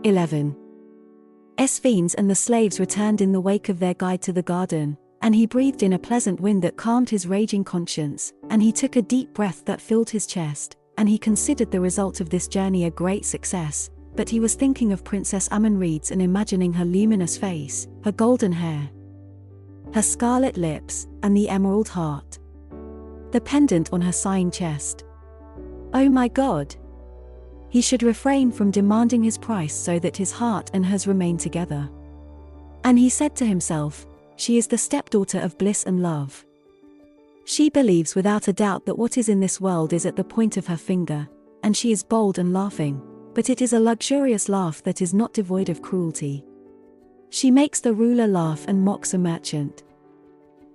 11. Thebans and the slaves returned in the wake of their guide to the garden, and he breathed in a pleasant wind that calmed his raging conscience, and he took a deep breath that filled his chest, and he considered the result of this journey a great success, but he was thinking of Princess Amunreeds and imagining her luminous face, her golden hair, her scarlet lips, and the emerald heart, the pendant on her sighing chest. Oh my God! He should refrain from demanding his price so that his heart and hers remain together. And he said to himself, she is the stepdaughter of bliss and love. She believes without a doubt that what is in this world is at the point of her finger, and she is bold and laughing, but it is a luxurious laugh that is not devoid of cruelty. She makes the ruler laugh and mocks a merchant.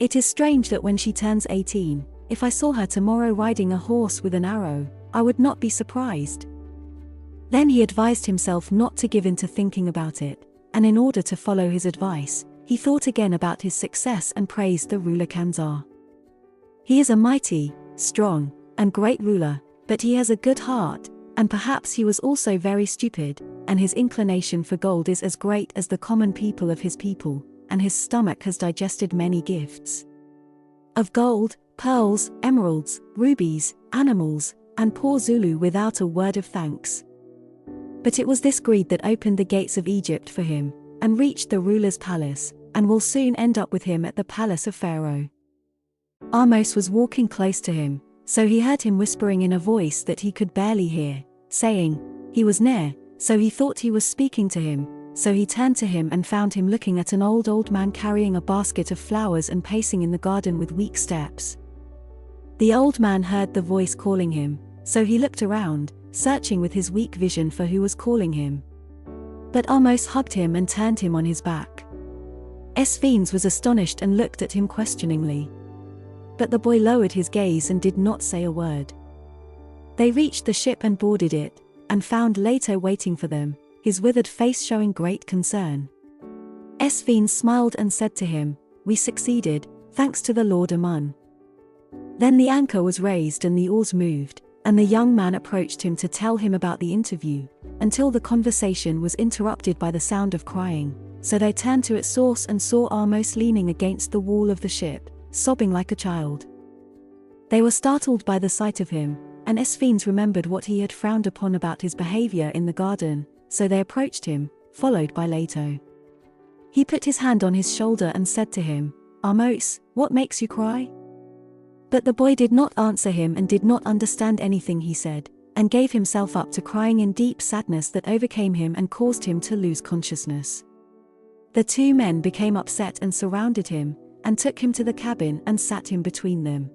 It is strange that when she turns 18, if I saw her tomorrow riding a horse with an arrow, I would not be surprised. Then he advised himself not to give in to thinking about it, and in order to follow his advice, he thought again about his success and praised the ruler Kanzar. He is a mighty, strong, and great ruler, but he has a good heart, and perhaps he was also very stupid, and his inclination for gold is as great as the common people of his people, and his stomach has digested many gifts of gold, pearls, emeralds, rubies, animals, and poor Zulu without a word of thanks. But it was this greed that opened the gates of Egypt for him, and reached the ruler's palace, and will soon end up with him at the palace of Pharaoh. Ahmose was walking close to him, so he heard him whispering in a voice that he could barely hear, saying, he was near, so he thought he was speaking to him, so he turned to him and found him looking at an old man carrying a basket of flowers and pacing in the garden with weak steps. The old man heard the voice calling him, so he looked around, searching with his weak vision for who was calling him. But Ahmose hugged him and turned him on his back. Thebans was astonished and looked at him questioningly. But the boy lowered his gaze and did not say a word. They reached the ship and boarded it, and found Leto waiting for them, his withered face showing great concern. Thebans smiled and said to him, we succeeded, thanks to the Lord Amun. Then the anchor was raised and the oars moved, and the young man approached him to tell him about the interview, until the conversation was interrupted by the sound of crying, so they turned to its source and saw Ahmose leaning against the wall of the ship, sobbing like a child. They were startled by the sight of him, and Thebans remembered what he had frowned upon about his behavior in the garden, so they approached him, followed by Leto. He put his hand on his shoulder and said to him, Ahmose, what makes you cry? But the boy did not answer him and did not understand anything he said, and gave himself up to crying in deep sadness that overcame him and caused him to lose consciousness. The two men became upset and surrounded him, and took him to the cabin and sat him between them.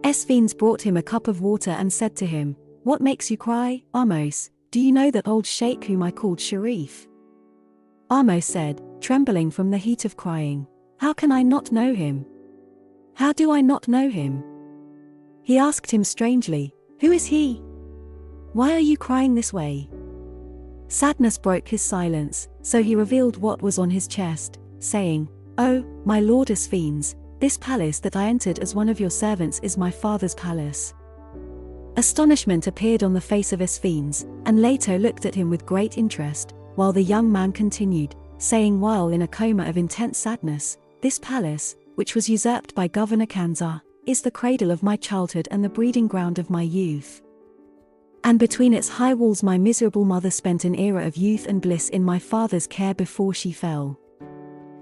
Thebans brought him a cup of water and said to him, what makes you cry, Ahmose? Do you know that old sheikh whom I called Sharif? Ahmose said, trembling from the heat of crying, how can I not know him? How do I not know him? He asked him strangely, who is he? Why are you crying this way? Sadness broke his silence, so he revealed what was on his chest, saying, oh, my lord Thebans, this palace that I entered as one of your servants is my father's palace. Astonishment appeared on the face of Thebans, and Leto looked at him with great interest, while the young man continued, saying while in a coma of intense sadness, this palace, which was usurped by Governor Kanzar, is the cradle of my childhood and the breeding ground of my youth. And between its high walls my miserable mother spent an era of youth and bliss in my father's care before she fell.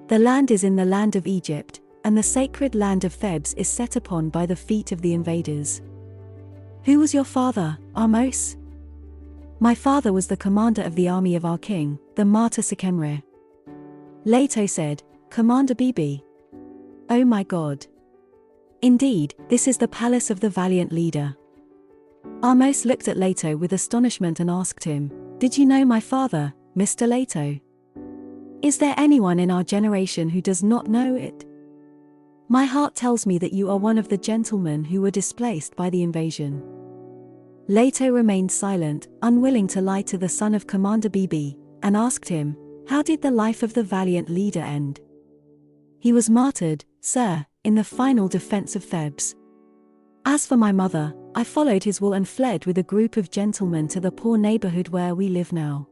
The land is in the land of Egypt, and the sacred land of Thebes is set upon by the feet of the invaders. Who was your father, Ahmose? My father was the commander of the army of our king, the martyr Sekhemre. Leto said, Commander Bibi. Oh my God. Indeed, this is the palace of the valiant leader. Ahmose looked at Leto with astonishment and asked him, did you know my father, Mr. Leto? Is there anyone in our generation who does not know it? My heart tells me that you are one of the gentlemen who were displaced by the invasion. Leto remained silent, unwilling to lie to the son of Commander Bibi, and asked him, how did the life of the valiant leader end? He was martyred, sir, in the final defense of Thebes. As for my mother, I followed his will and fled with a group of gentlemen to the poor neighborhood where we live now.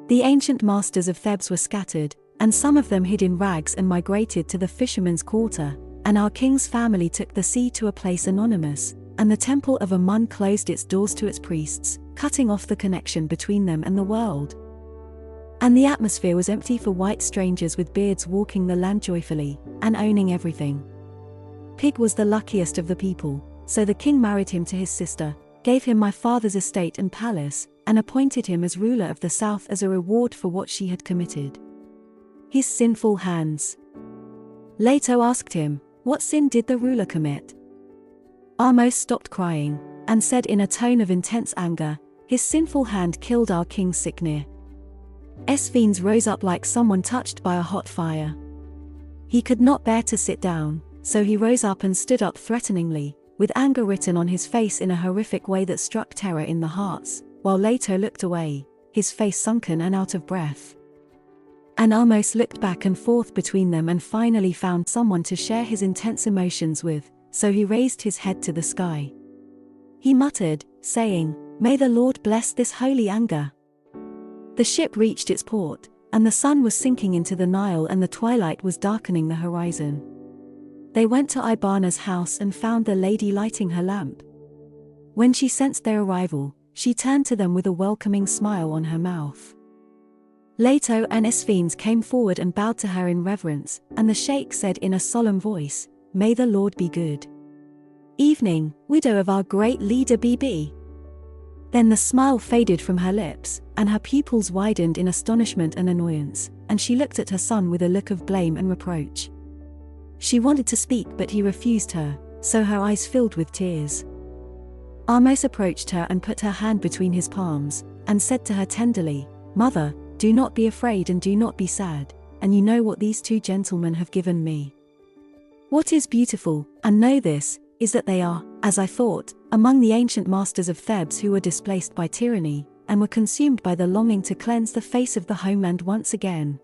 The ancient masters of Thebes were scattered, and some of them hid in rags and migrated to the fishermen's quarter, and our king's family took the sea to a place anonymous, and the temple of Amun closed its doors to its priests, cutting off the connection between them and the world. And the atmosphere was empty for white strangers with beards walking the land joyfully, and owning everything. Pig was the luckiest of the people, so the king married him to his sister, gave him my father's estate and palace, and appointed him as ruler of the south as a reward for what she had committed. His sinful hands. Leto asked him, what sin did the ruler commit? Ahmose stopped crying, and said in a tone of intense anger, his sinful hand killed our king Siknir. Thebans rose up like someone touched by a hot fire. He could not bear to sit down, so he rose up and stood up threateningly, with anger written on his face in a horrific way that struck terror in the hearts, while Leto looked away, his face sunken and out of breath. And Ahmose looked back and forth between them and finally found someone to share his intense emotions with, so he raised his head to the sky. He muttered, saying, "May the Lord bless this holy anger." The ship reached its port, and the sun was sinking into the Nile and the twilight was darkening the horizon. They went to Ibana's house and found the lady lighting her lamp. When she sensed their arrival, she turned to them with a welcoming smile on her mouth. Leto and Thebans came forward and bowed to her in reverence, and the sheikh said in a solemn voice, "May the Lord be good. Evening, widow of our great leader Bibi." Then the smile faded from her lips, and her pupils widened in astonishment and annoyance, and she looked at her son with a look of blame and reproach. She wanted to speak but he refused her, so her eyes filled with tears. Ahmose approached her and put her hand between his palms, and said to her tenderly, "Mother, do not be afraid and do not be sad, and you know what these two gentlemen have given me. What is beautiful, and know this, is that they are, as I thought, among the ancient masters of Thebes who were displaced by tyranny, and were consumed by the longing to cleanse the face of the homeland once again."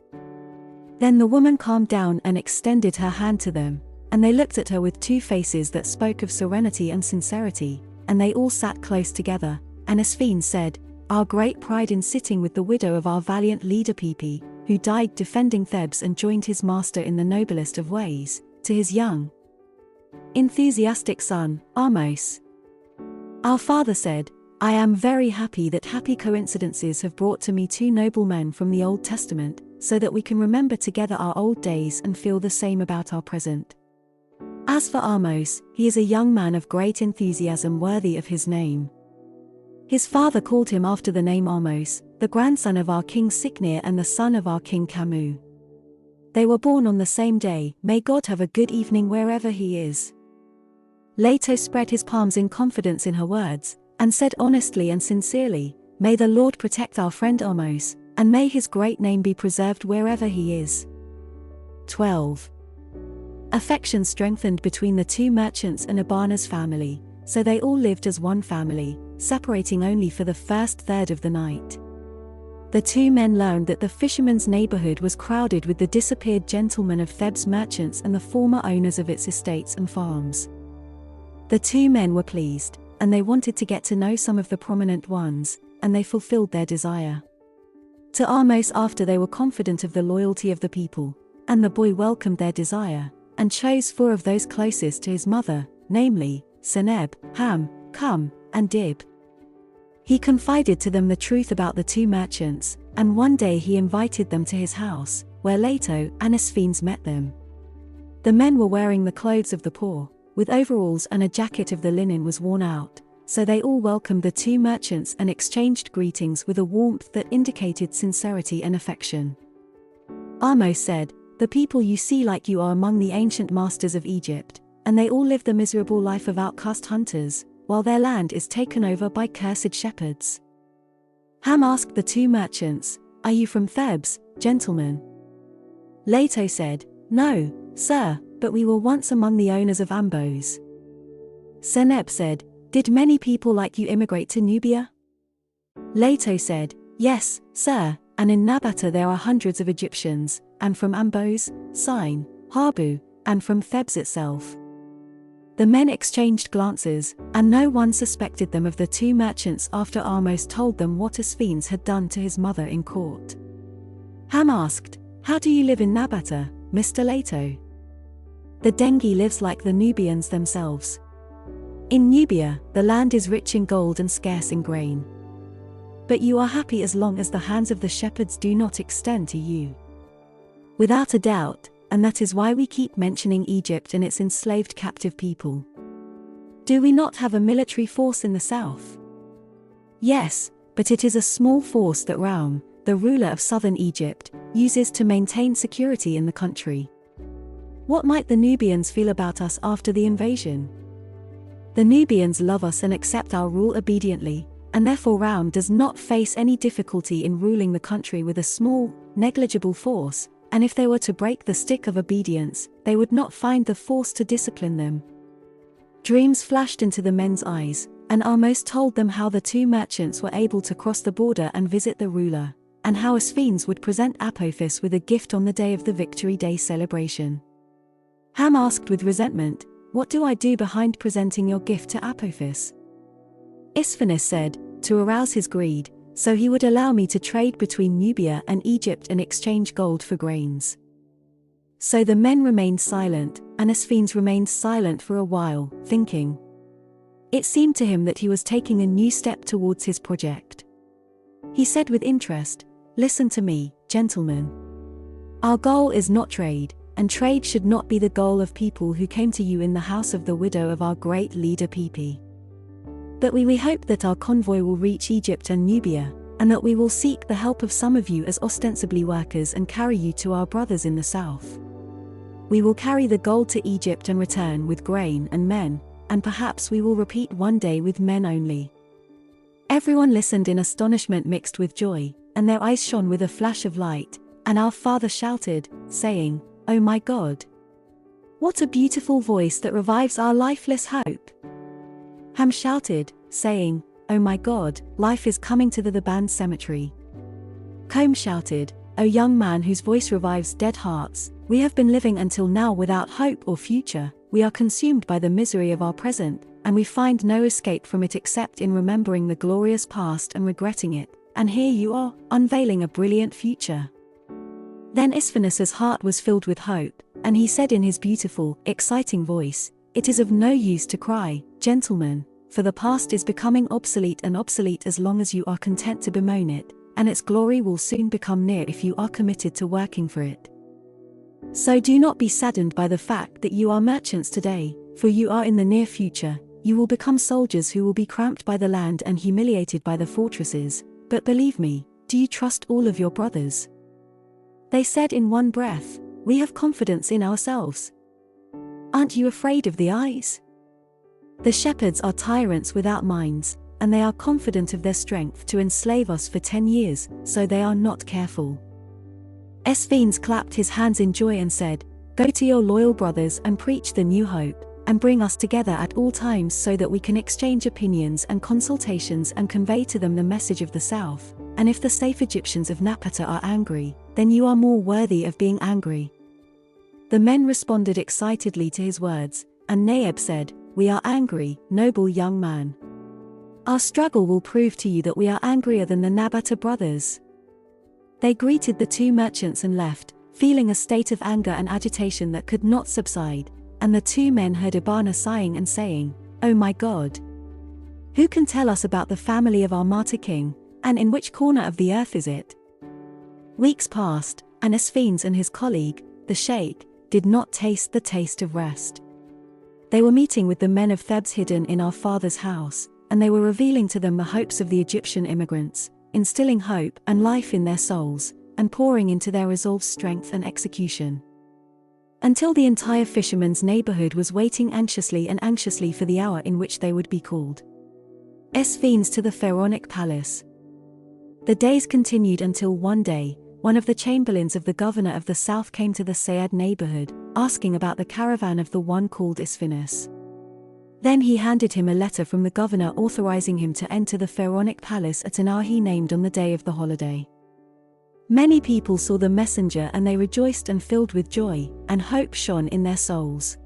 Then the woman calmed down and extended her hand to them, and they looked at her with two faces that spoke of serenity and sincerity, and they all sat close together, and Thebans said, "Our great pride in sitting with the widow of our valiant leader Pipi, who died defending Thebes and joined his master in the noblest of ways, to his young, enthusiastic son, Ahmose." Our father said, "I am very happy that happy coincidences have brought to me two noble men from the Old Testament, so that we can remember together our old days and feel the same about our present. As for Ahmose, he is a young man of great enthusiasm worthy of his name. His father called him after the name Ahmose, the grandson of our king Siknir and the son of our king Ahmose. They were born on the same day. May God have a good evening wherever he is." Leto spread his palms in confidence in her words, and said honestly and sincerely, "May the Lord protect our friend Ahmose, and may his great name be preserved wherever he is." 12. Affection strengthened between the two merchants and Ibana's family, so they all lived as one family, separating only for the first third of the night. The two men learned that the fishermen's neighborhood was crowded with the disappeared gentlemen of Thebes merchants and the former owners of its estates and farms. The two men were pleased, and they wanted to get to know some of the prominent ones, and they fulfilled their desire. To Ahmose after they were confident of the loyalty of the people, and the boy welcomed their desire, and chose 4 of those closest to his mother, namely, Seneb, Ham, Cum, and Dib. He confided to them the truth about the two merchants, and one day he invited them to his house, where Leto and Thebans met them. The men were wearing the clothes of the poor, with overalls, and a jacket of the linen was worn out, so they all welcomed the two merchants and exchanged greetings with a warmth that indicated sincerity and affection. Ahmose said, "The people you see like you are among the ancient masters of Egypt, and they all live the miserable life of outcast hunters, while their land is taken over by cursed shepherds." Ham asked the two merchants, "Are you from Thebes, gentlemen?" Leto said, "No, sir, but we were once among the owners of Ahmose." Seneb said, "Did many people like you immigrate to Nubia?" Leto said, "Yes, sir, and in Nabata there are hundreds of Egyptians, and from Ahmose, Sine, Habu, and from Thebes itself." The men exchanged glances, and no one suspected them of the two merchants after Ahmose told them what Thebans had done to his mother in court. Ham asked, "How do you live in Nabata, Mr. Leto?" "The Dengi lives like the Nubians themselves. In Nubia, the land is rich in gold and scarce in grain. But you are happy as long as the hands of the shepherds do not extend to you." "Without a doubt, and that is why we keep mentioning Egypt and its enslaved captive people." "Do we not have a military force in the south?" "Yes, but it is a small force that Raum, the ruler of southern Egypt, uses to maintain security in the country." "What might the Nubians feel about us after the invasion?" "The Nubians love us and accept our rule obediently, and therefore Raum does not face any difficulty in ruling the country with a small, negligible force, and if they were to break the stick of obedience, they would not find the force to discipline them." Dreams flashed into the men's eyes, and Ahmose told them how the two merchants were able to cross the border and visit the ruler, and how Asphenes would present Apophis with a gift on the day of the Victory Day celebration. Ham asked with resentment, "What do I do behind presenting your gift to Apophis?" Asphenes said, "To arouse his greed, so he would allow me to trade between Nubia and Egypt and exchange gold for grains." So the men remained silent, and Asphenes remained silent for a while, thinking. It seemed to him that he was taking a new step towards his project. He said with interest, "Listen to me, gentlemen. Our goal is not trade, and trade should not be the goal of people who came to you in the house of the widow of our great leader Pepe. But we hope that our convoy will reach Egypt and Nubia, and that we will seek the help of some of you as ostensibly workers and carry you to our brothers in the south. We will carry the gold to Egypt and return with grain and men, and perhaps we will repeat one day with men only." Everyone listened in astonishment mixed with joy, and their eyes shone with a flash of light, and our father shouted, saying, "Oh my God! What a beautiful voice that revives our lifeless hope!" Ham shouted, saying, "Oh my God, life is coming to the Thebans cemetery." Combe shouted, "O young man whose voice revives dead hearts, we have been living until now without hope or future, we are consumed by the misery of our present, and we find no escape from it except in remembering the glorious past and regretting it, and here you are, unveiling a brilliant future." Then Asphenes's heart was filled with hope, and he said in his beautiful, exciting voice, "It is of no use to cry, gentlemen, for the past is becoming obsolete and obsolete as long as you are content to bemoan it, and its glory will soon become near if you are committed to working for it. So do not be saddened by the fact that you are merchants today, for you are in the near future, you will become soldiers who will be cramped by the land and humiliated by the fortresses, but believe me, do you trust all of your brothers?" They said in one breath, "We have confidence in ourselves." "Aren't you afraid of the eyes? The shepherds are tyrants without minds, and they are confident of their strength to enslave us for 10 years, so they are not careful." Asphenes clapped his hands in joy and said, "Go to your loyal brothers and preach the new hope, and bring us together at all times so that we can exchange opinions and consultations and convey to them the message of the south, and if the safe Egyptians of Napata are angry, then you are more worthy of being angry." The men responded excitedly to his words, and Naguib said, "We are angry, noble young man. Our struggle will prove to you that we are angrier than the Nabata brothers." They greeted the two merchants and left, feeling a state of anger and agitation that could not subside, and the two men heard Ibana sighing and saying, "Oh my God! Who can tell us about the family of our martyr king, and in which corner of the earth is it?" Weeks passed, and Asphenes and his colleague, the sheikh, did not taste the taste of rest. They were meeting with the men of Thebes hidden in our father's house, and they were revealing to them the hopes of the Egyptian immigrants, instilling hope and life in their souls, and pouring into their resolve strength and execution. Until the entire fishermen's neighborhood was waiting anxiously for the hour in which they would be called. Asphenes to the pharaonic palace. The days continued until one day, one of the chamberlains of the governor of the south came to the Sayed neighborhood, asking about the caravan of the one called Asphenes. Then he handed him a letter from the governor authorizing him to enter the pharaonic palace at an hour he named on the day of the holiday. Many people saw the messenger and they rejoiced and filled with joy, and hope shone in their souls.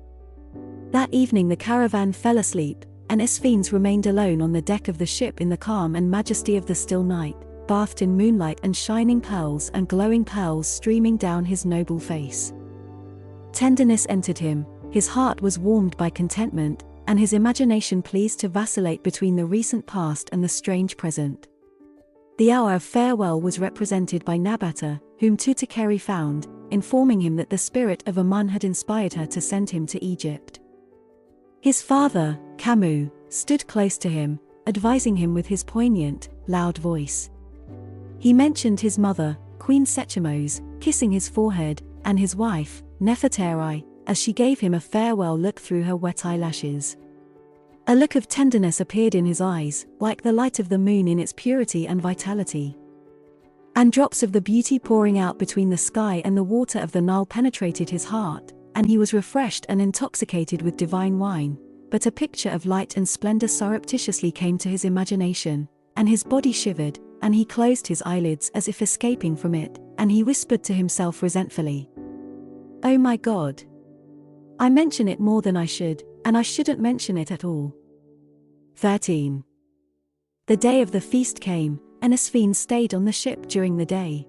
That evening the caravan fell asleep, and Asphenes remained alone on the deck of the ship in the calm and majesty of the still night, bathed in moonlight and shining pearls and glowing pearls streaming down his noble face. Tenderness entered him, his heart was warmed by contentment, and his imagination pleased to vacillate between the recent past and the strange present. The hour of farewell was represented by Nabata, whom Tutakeri found, informing him that the spirit of Amun had inspired her to send him to Egypt. His father, Kamu, stood close to him, advising him with his poignant, loud voice. He mentioned his mother, Queen Ahmose, kissing his forehead, and his wife, Nefertari, as she gave him a farewell look through her wet eyelashes. A look of tenderness appeared in his eyes, like the light of the moon in its purity and vitality. And drops of the beauty pouring out between the sky and the water of the Nile penetrated his heart, and he was refreshed and intoxicated with divine wine. But a picture of light and splendor surreptitiously came to his imagination, and his body shivered, and he closed his eyelids as if escaping from it, and he whispered to himself resentfully, "Oh my God! I mention it more than I should, and I shouldn't mention it at all." 13. The day of the feast came, and Asfin stayed on the ship during the day.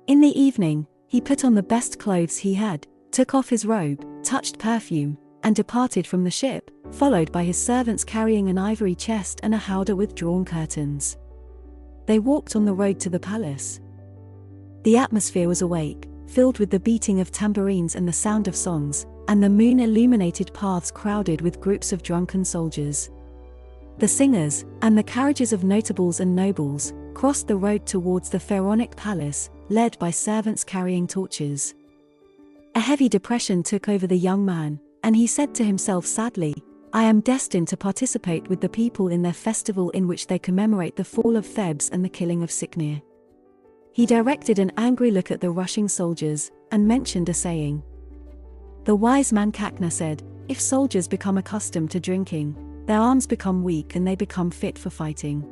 In the evening, he put on the best clothes he had, took off his robe, touched perfume, and departed from the ship, followed by his servants carrying an ivory chest and a howdah with drawn curtains. They walked on the road to the palace. The atmosphere was awake, filled with the beating of tambourines and the sound of songs, and the moon-illuminated paths crowded with groups of drunken soldiers. The singers, and the carriages of notables and nobles, crossed the road towards the pharaonic palace, led by servants carrying torches. A heavy depression took over the young man, and he said to himself sadly, "I am destined to participate with the people in their festival in which they commemorate the fall of Thebes and the killing of Siknir." He directed an angry look at the rushing soldiers, and mentioned a saying. The wise man Kakna said, "If soldiers become accustomed to drinking, their arms become weak and they become fit for fighting."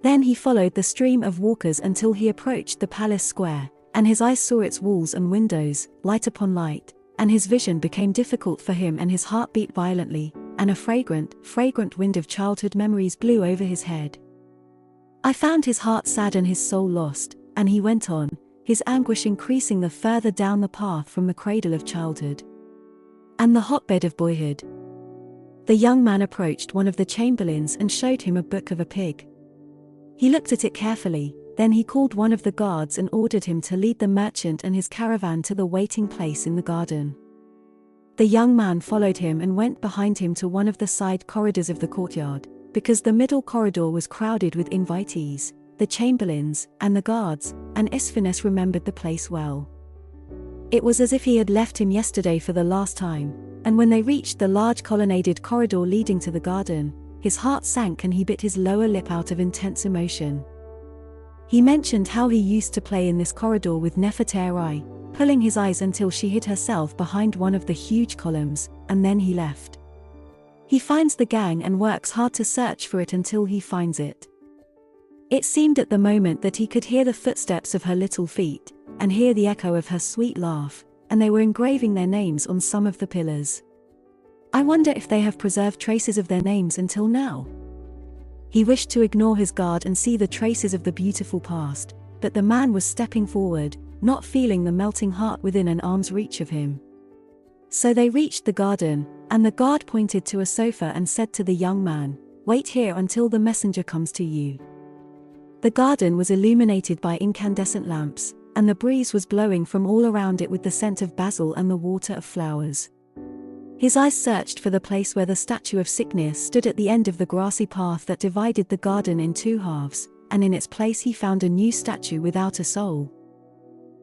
Then he followed the stream of walkers until he approached the palace square, and his eyes saw its walls and windows, light upon light, and his vision became difficult for him and his heart beat violently, and a fragrant wind of childhood memories blew over his head. I found his heart sad and his soul lost, and he went on, his anguish increasing the further down the path from the cradle of childhood and the hotbed of boyhood. The young man approached one of the chamberlains and showed him a book of a pig. He looked at it carefully, then he called one of the guards and ordered him to lead the merchant and his caravan to the waiting place in the garden. The young man followed him and went behind him to one of the side corridors of the courtyard, because the middle corridor was crowded with invitees, the chamberlains, and the guards, and Isphines remembered the place well. It was as if he had left him yesterday for the last time, and when they reached the large colonnaded corridor leading to the garden, his heart sank and he bit his lower lip out of intense emotion. He mentioned how he used to play in this corridor with Nefertari, pulling his eyes until she hid herself behind one of the huge columns, and then he left. He finds the gang and works hard to search for it until he finds it. It seemed at the moment that he could hear the footsteps of her little feet, and hear the echo of her sweet laugh, and they were engraving their names on some of the pillars. I wonder if they have preserved traces of their names until now. He wished to ignore his guard and see the traces of the beautiful past, but the man was stepping forward, not feeling the melting heart within an arm's reach of him. So they reached the garden, and the guard pointed to a sofa and said to the young man, "Wait here until the messenger comes to you." The garden was illuminated by incandescent lamps, and the breeze was blowing from all around it with the scent of basil and the water of flowers. His eyes searched for the place where the statue of Siknir stood at the end of the grassy path that divided the garden in two halves, and in its place he found a new statue without a soul.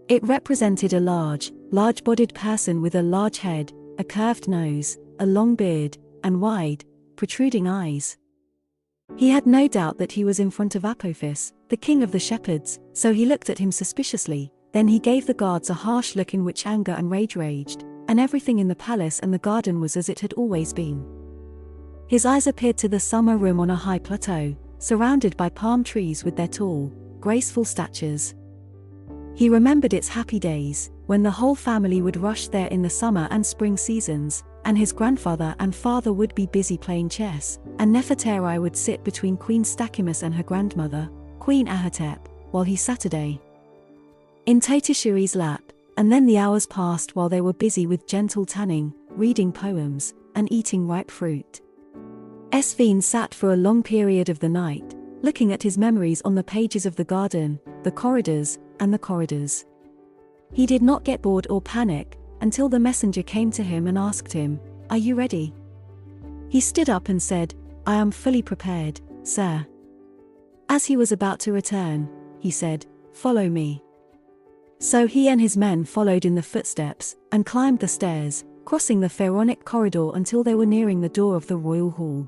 It represented a large-bodied person with a large head, a curved nose, a long beard, and wide, protruding eyes. He had no doubt that he was in front of Apophis, the king of the shepherds, so he looked at him suspiciously, then he gave the guards a harsh look in which anger and rage raged, and everything in the palace and the garden was as it had always been. His eyes appeared to the summer room on a high plateau, surrounded by palm trees with their tall, graceful statures. He remembered its happy days, when the whole family would rush there in the summer and spring seasons, and his grandfather and father would be busy playing chess, and Nefertari would sit between Queen Ahmose and her grandmother, Queen Ahotep, while he Saturday in Totishuri's lap, and then the hours passed while they were busy with gentle tanning, reading poems, and eating ripe fruit. Esveen sat for a long period of the night, looking at his memories on the pages of the garden, the corridors, and the corridors. He did not get bored or panic, until the messenger came to him and asked him, "Are you ready?" He stood up and said, "I am fully prepared, sir." As he was about to return, he said, "Follow me." So he and his men followed in the footsteps, and climbed the stairs, crossing the pharaonic corridor until they were nearing the door of the royal hall.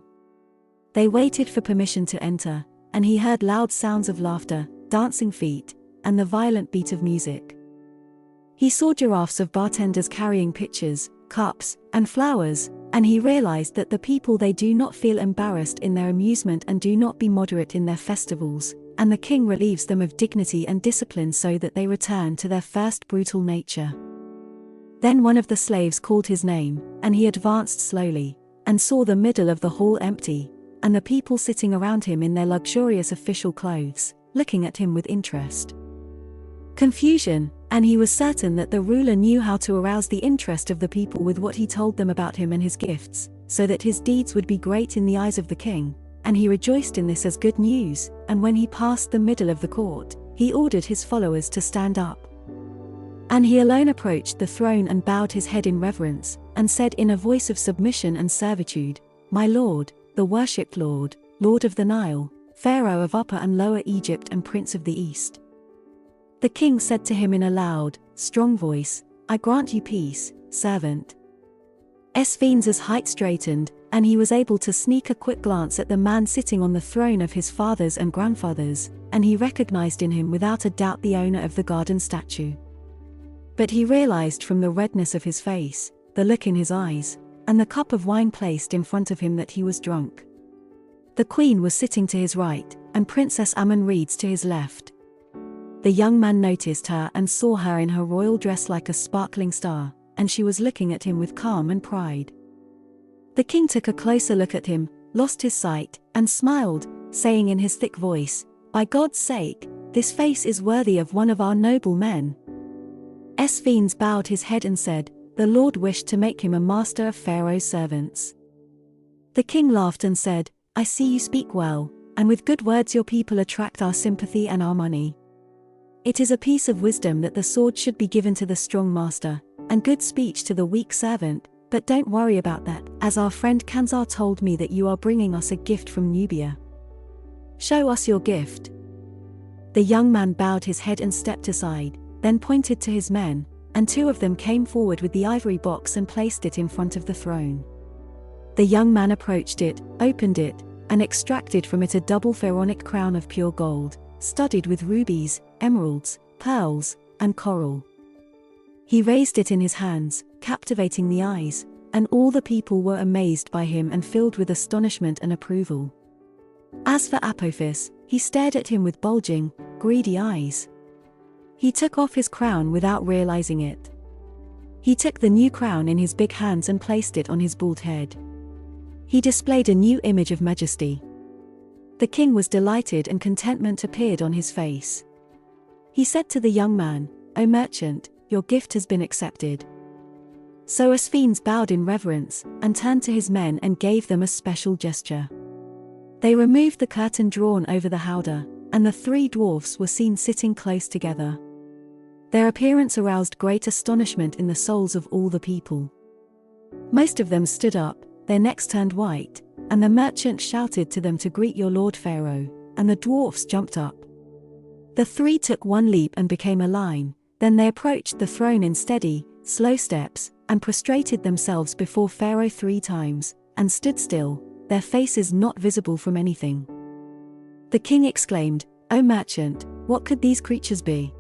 They waited for permission to enter, and he heard loud sounds of laughter, dancing feet, and the violent beat of music. He saw giraffes of bartenders carrying pitchers, cups, and flowers, and he realized that the people they do not feel embarrassed in their amusement and do not be moderate in their festivals, and the king relieves them of dignity and discipline so that they return to their first brutal nature. Then one of the slaves called his name, and he advanced slowly, and saw the middle of the hall empty, and the people sitting around him in their luxurious official clothes, looking at him with interest. Confusion, and he was certain that the ruler knew how to arouse the interest of the people with what he told them about him and his gifts, so that his deeds would be great in the eyes of the king, and he rejoiced in this as good news, and when he passed the middle of the court, he ordered his followers to stand up. And he alone approached the throne and bowed his head in reverence, and said in a voice of submission and servitude, "My lord, the worshipped Lord, Lord of the Nile, Pharaoh of Upper and Lower Egypt and Prince of the East." The king said to him in a loud, strong voice, "I grant you peace, servant." Esveen's height straightened, and he was able to sneak a quick glance at the man sitting on the throne of his fathers and grandfathers, and he recognized in him without a doubt the owner of the garden statue. But he realized from the redness of his face, the look in his eyes, and the cup of wine placed in front of him that he was drunk. The queen was sitting to his right, and Princess Amun-Reeds to his left. The young man noticed her and saw her in her royal dress like a sparkling star, and she was looking at him with calm and pride. The king took a closer look at him, lost his sight, and smiled, saying in his thick voice, "By God's sake, this face is worthy of one of our noble men." Esveen bowed his head and said, "The Lord wished to make him a master of Pharaoh's servants." The king laughed and said, "I see you speak well, and with good words your people attract our sympathy and our money. It is a piece of wisdom that the sword should be given to the strong master, and good speech to the weak servant, but don't worry about that, as our friend Kanzar told me that you are bringing us a gift from Nubia. Show us your gift." The young man bowed his head and stepped aside, then pointed to his men, and two of them came forward with the ivory box and placed it in front of the throne. The young man approached it, opened it, and extracted from it a double pharaonic crown of pure gold, studded with rubies, emeralds, pearls, and coral. He raised it in his hands, captivating the eyes, and all the people were amazed by him and filled with astonishment and approval. As for Apophis, he stared at him with bulging, greedy eyes. He took off his crown without realizing it. He took the new crown in his big hands and placed it on his bald head. He displayed a new image of majesty. The king was delighted and contentment appeared on his face. He said to the young man, "O merchant, your gift has been accepted." So Esveen bowed in reverence, and turned to his men and gave them a special gesture. They removed the curtain drawn over the howdah, and the three dwarfs were seen sitting close together. Their appearance aroused great astonishment in the souls of all the people. Most of them stood up, their necks turned white, and the merchant shouted to them to greet your lord Pharaoh, and the dwarfs jumped up. The three took one leap and became a line, then they approached the throne in steady, slow steps, and prostrated themselves before Pharaoh 3 times, and stood still, their faces not visible from anything. The king exclaimed, "O merchant, what could these creatures be?"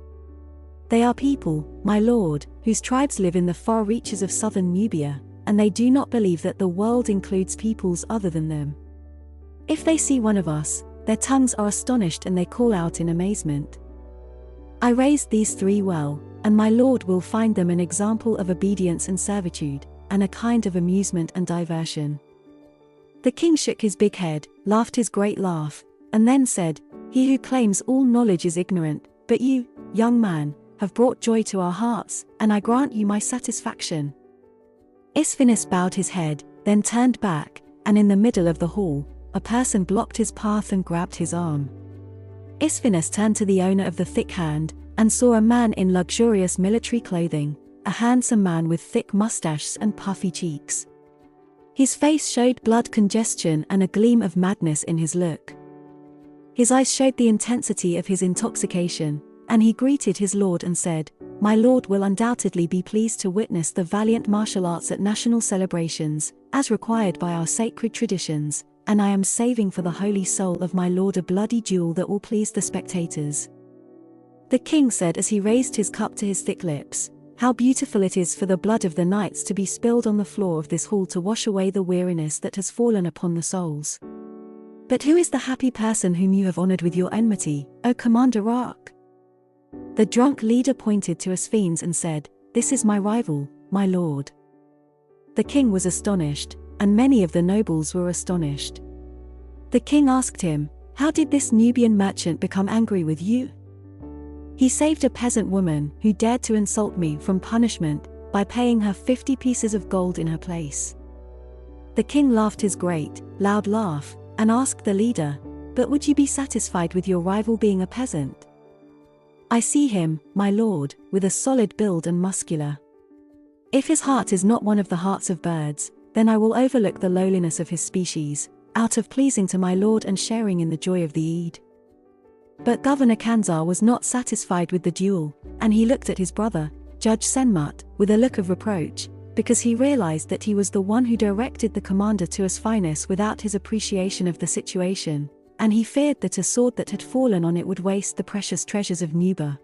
"They are people, my lord, whose tribes live in the far reaches of southern Nubia, and they do not believe that the world includes peoples other than them. If they see one of us, their tongues are astonished and they call out in amazement. I raised these 3 well, and my lord will find them an example of obedience and servitude, and a kind of amusement and diversion." The king shook his big head, laughed his great laugh, and then said, He who claims all knowledge is ignorant, but you, young man, have brought joy to our hearts, and I grant you my satisfaction." Isvinus bowed his head, then turned back, and in the middle of the hall, a person blocked his path and grabbed his arm. Isvinus turned to the owner of the thick hand, and saw a man in luxurious military clothing, a handsome man with thick mustaches and puffy cheeks. His face showed blood congestion and a gleam of madness in his look. His eyes showed the intensity of his intoxication, and he greeted his lord and said, "My lord will undoubtedly be pleased to witness the valiant martial arts at national celebrations, as required by our sacred traditions, and I am saving for the holy soul of my lord a bloody duel that will please the spectators." The king said as he raised his cup to his thick lips, "How beautiful it is for the blood of the knights to be spilled on the floor of this hall to wash away the weariness that has fallen upon the souls. But who is the happy person whom you have honored with your enmity, O Commander Rock?" The drunk leader pointed to Isvinus and said, "This is my rival, my lord." The king was astonished, and many of the nobles were astonished. The king asked him, "How did this Nubian merchant become angry with you?" "He saved a peasant woman who dared to insult me from punishment by paying her 50 pieces of gold in her place." The king laughed his great, loud laugh, and asked the leader, "But would you be satisfied with your rival being a peasant?" "I see him, my lord, with a solid build and muscular. If his heart is not one of the hearts of birds, then I will overlook the lowliness of his species, out of pleasing to my lord and sharing in the joy of the Eid." But Governor Kanzar was not satisfied with the duel, and he looked at his brother, Judge Senmut, with a look of reproach, because he realized that he was the one who directed the commander to Isvinus without his appreciation of the situation, and he feared that a sword that had fallen on it would waste the precious treasures of Nuba.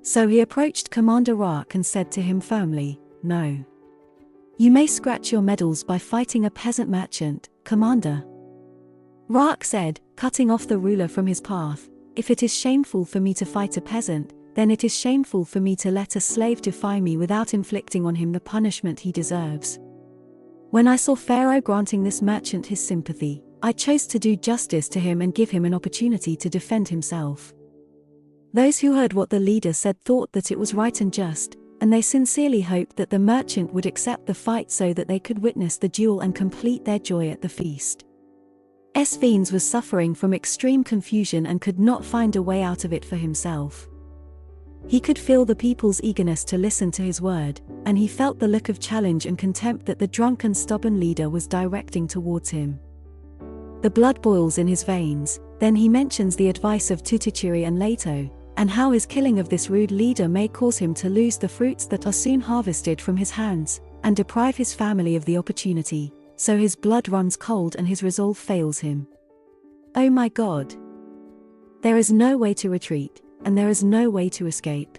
So he approached Commander Rock and said to him firmly, "No. You may scratch your medals by fighting a peasant merchant, Commander." Rock said, cutting off the ruler from his path, "If it is shameful for me to fight a peasant, then it is shameful for me to let a slave defy me without inflicting on him the punishment he deserves. When I saw Pharaoh granting this merchant his sympathy, I chose to do justice to him and give him an opportunity to defend himself." Those who heard what the leader said thought that it was right and just, and they sincerely hoped that the merchant would accept the fight so that they could witness the duel and complete their joy at the feast. Isvinus was suffering from extreme confusion and could not find a way out of it for himself. He could feel the people's eagerness to listen to his word, and he felt the look of challenge and contempt that the drunk and stubborn leader was directing towards him. The blood boils in his veins, then he mentions the advice of Tututuri and Leto, and how his killing of this rude leader may cause him to lose the fruits that are soon harvested from his hands, and deprive his family of the opportunity, so his blood runs cold and his resolve fails him. Oh my God! There is no way to retreat, and there is no way to escape.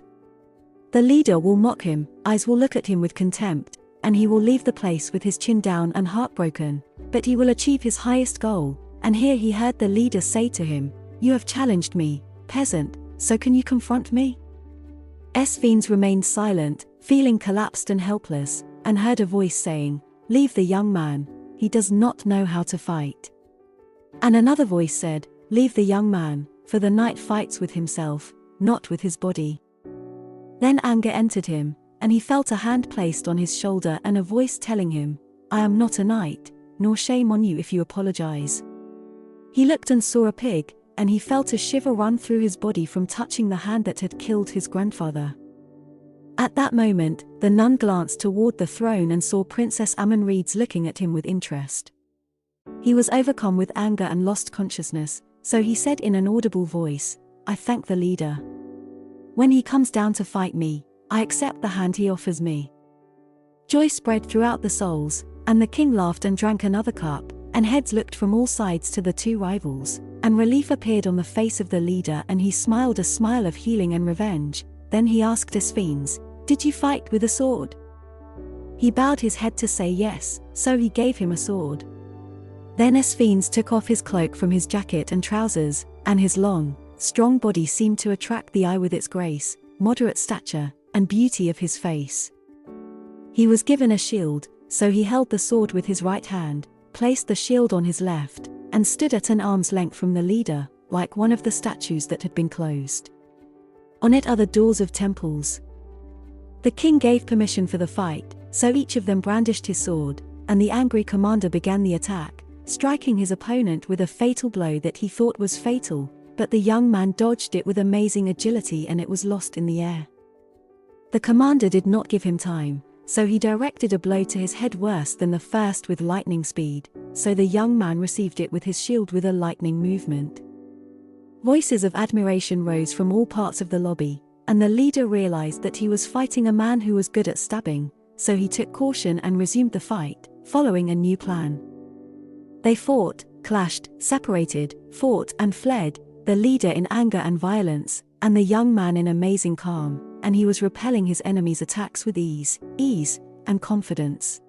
The leader will mock him, eyes will look at him with contempt, and he will leave the place with his chin down and heartbroken, but he will achieve his highest goal, and here he heard the leader say to him, "You have challenged me, peasant, so can you confront me?" Isvinus remained silent, feeling collapsed and helpless, and heard a voice saying, "Leave the young man, he does not know how to fight." And another voice said, "Leave the young man, for the knight fights with himself, not with his body." Then anger entered him, and he felt a hand placed on his shoulder and a voice telling him, "I am not a knight, nor shame on you if you apologize." He looked and saw a pig, and he felt a shiver run through his body from touching the hand that had killed his grandfather. At that moment, the nun glanced toward the throne and saw Princess Amonrides looking at him with interest. He was overcome with anger and lost consciousness, so he said in an audible voice, "I thank the leader. When he comes down to fight me, I accept the hand he offers me." Joy spread throughout the souls, and the king laughed and drank another cup, and heads looked from all sides to the two rivals, and relief appeared on the face of the leader and he smiled a smile of healing and revenge. Then he asked Isvinus, "Did you fight with a sword?" He bowed his head to say yes, so he gave him a sword. Then Isvinus took off his cloak from his jacket and trousers, and his long, strong body seemed to attract the eye with its grace, moderate stature, and beauty of his face. He was given a shield, so he held the sword with his right hand, placed the shield on his left, and stood at an arm's length from the leader, like one of the statues that had been closed. On it are the doors of temples. The king gave permission for the fight, so each of them brandished his sword, and the angry commander began the attack, striking his opponent with a fatal blow that he thought was fatal, but the young man dodged it with amazing agility and it was lost in the air. The commander did not give him time, so he directed a blow to his head worse than the first with lightning speed, so the young man received it with his shield with a lightning movement. Voices of admiration rose from all parts of the lobby, and the leader realized that he was fighting a man who was good at stabbing, so he took caution and resumed the fight, following a new plan. They fought, clashed, separated, fought and fled, the leader in anger and violence, and the young man in amazing calm, and he was repelling his enemy's attacks with ease, and confidence.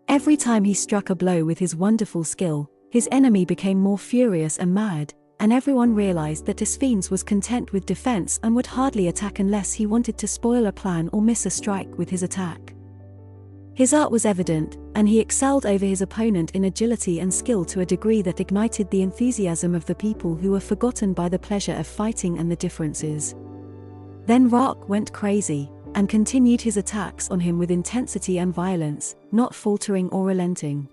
Every time he struck a blow with his wonderful skill, his enemy became more furious and mad, and everyone realized that Thebes was content with defense and would hardly attack unless he wanted to spoil a plan or miss a strike with his attack. His art was evident, and he excelled over his opponent in agility and skill to a degree that ignited the enthusiasm of the people who were forgotten by the pleasure of fighting and the differences. Then Rock went crazy, and continued his attacks on him with intensity and violence, not faltering or relenting.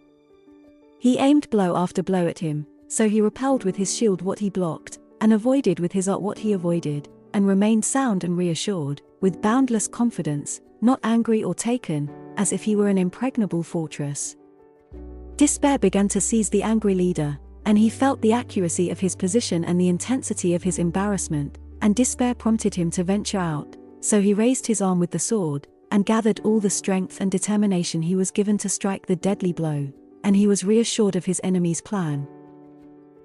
He aimed blow after blow at him, so he repelled with his shield what he blocked, and avoided with his art what he avoided, and remained sound and reassured, with boundless confidence, not angry or taken, as if he were an impregnable fortress. Despair began to seize the angry leader, and he felt the accuracy of his position and the intensity of his embarrassment, and despair prompted him to venture out, so he raised his arm with the sword, and gathered all the strength and determination he was given to strike the deadly blow, and he was reassured of his enemy's plan,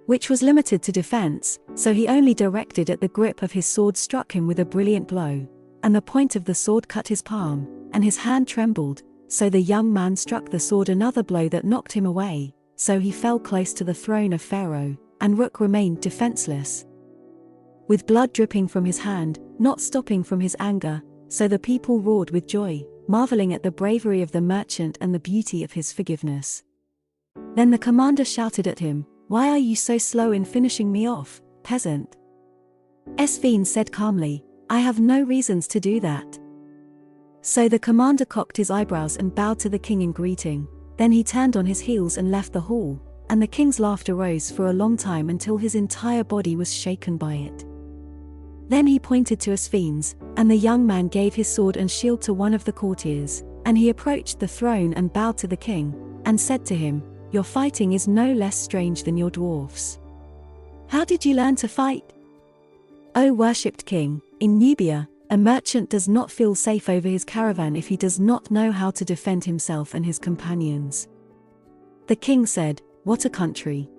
which was limited to defense, so he only directed at the grip of his sword struck him with a brilliant blow, and the point of the sword cut his palm, and his hand trembled, so the young man struck the sword another blow that knocked him away, so he fell close to the throne of Pharaoh, and Rook remained defenseless, with blood dripping from his hand, not stopping from his anger, so the people roared with joy, marveling at the bravery of the merchant and the beauty of his forgiveness. Then the commander shouted at him, "Why are you so slow in finishing me off, peasant?" Thebes said calmly, "I have no reasons to do that." So the commander cocked his eyebrows and bowed to the king in greeting, then he turned on his heels and left the hall, and the king's laughter rose for a long time until his entire body was shaken by it. Then he pointed to Thebes, and the young man gave his sword and shield to one of the courtiers, and he approached the throne and bowed to the king, and said to him, "Your fighting is no less strange than your dwarfs. How did you learn to fight?" "O worshipped king, in Nubia, a merchant does not feel safe over his caravan if he does not know how to defend himself and his companions." The king said, "What a country!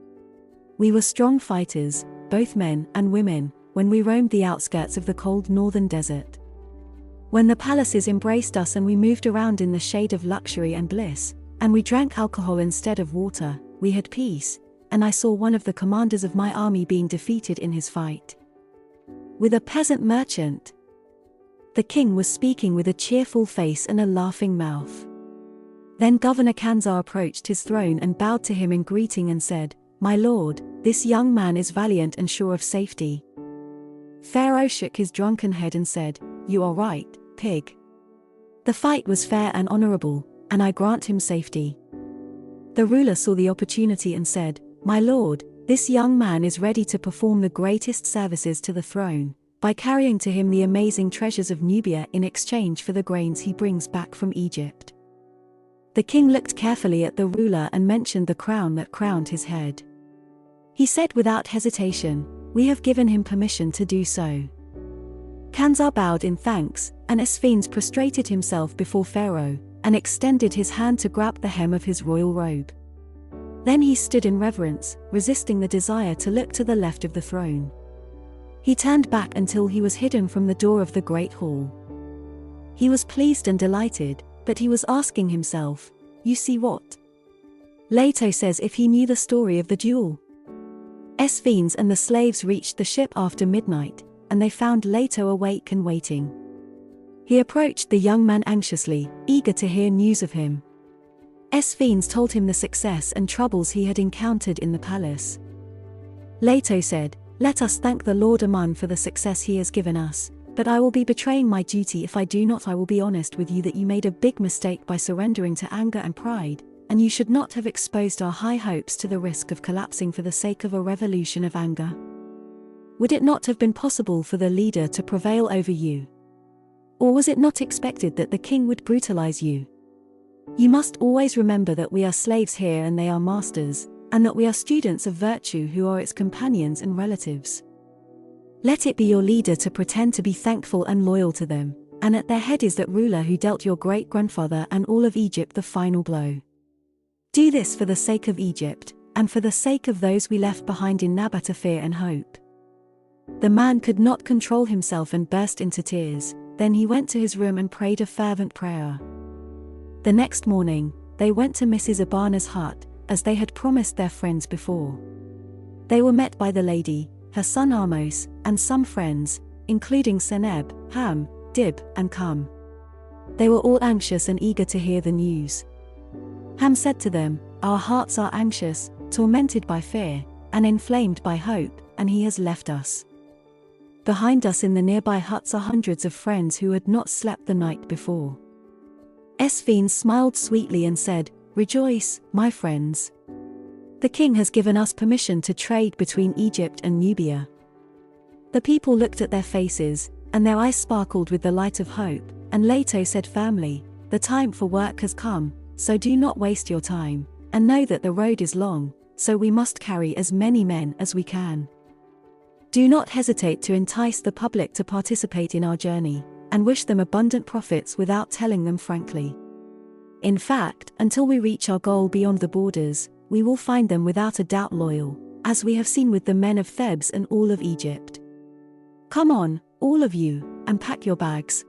We were strong fighters, both men and women, when we roamed the outskirts of the cold northern desert. When the palaces embraced us and we moved around in the shade of luxury and bliss, and we drank alcohol instead of water, we had peace, and I saw one of the commanders of my army being defeated in his fight with a peasant merchant." The king was speaking with a cheerful face and a laughing mouth. Then Governor Kanzar approached his throne and bowed to him in greeting and said, "My lord, this young man is valiant and sure of safety." Pharaoh shook his drunken head and said, "You are right, pig. The fight was fair and honorable, and I grant him safety." The ruler saw the opportunity and said, "My lord, this young man is ready to perform the greatest services to the throne, by carrying to him the amazing treasures of Nubia in exchange for the grains he brings back from Egypt." The king looked carefully at the ruler and mentioned the crown that crowned his head. He said without hesitation, "We have given him permission to do so." Kanzar bowed in thanks, and Thebes prostrated himself before Pharaoh, and extended his hand to grab the hem of his royal robe. Then he stood in reverence, resisting the desire to look to the left of the throne. He turned back until he was hidden from the door of the great hall. He was pleased and delighted, but he was asking himself, "You see what?" Leto says if he knew the story of the duel. Thebes and the slaves reached the ship after midnight, and they found Leto awake and waiting. He approached the young man anxiously, eager to hear news of him. Thebes told him the success and troubles he had encountered in the palace. Leto said, Let us thank the Lord Amun for the success he has given us, but I will be betraying my duty if I do not. I will be honest with you that you made a big mistake by surrendering to anger and pride, and you should not have exposed our high hopes to the risk of collapsing for the sake of a revolution of anger. Would it not have been possible for the leader to prevail over you? Or was it not expected that the king would brutalize you? You must always remember that we are slaves here and they are masters, and that we are students of virtue who are its companions and relatives. Let it be your leader to pretend to be thankful and loyal to them, and at their head is that ruler who dealt your great-grandfather and all of Egypt the final blow. Do this for the sake of Egypt, and for the sake of those we left behind in Nabat fear and hope. The man could not control himself and burst into tears. Then he went to his room and prayed a fervent prayer. The next morning, they went to Mrs. Abana's hut, as they had promised their friends before. They were met by the lady, her son Ahmose, and some friends, including Seneb, Ham, Dib, and Kum. They were all anxious and eager to hear the news. Ham said to them, "Our hearts are anxious, tormented by fear, and inflamed by hope, and he has left us. Behind us in the nearby huts are hundreds of friends who had not slept the night before." Esphines smiled sweetly and said, "Rejoice, my friends. The king has given us permission to trade between Egypt and Nubia." The people looked at their faces, and their eyes sparkled with the light of hope, and Leto said firmly, "The time for work has come, so do not waste your time, and know that the road is long, so we must carry as many men as we can. Do not hesitate to entice the public to participate in our journey, and wish them abundant profits without telling them frankly. In fact, until we reach our goal beyond the borders, we will find them without a doubt loyal, as we have seen with the men of Thebes and all of Egypt. Come on, all of you, and pack your bags."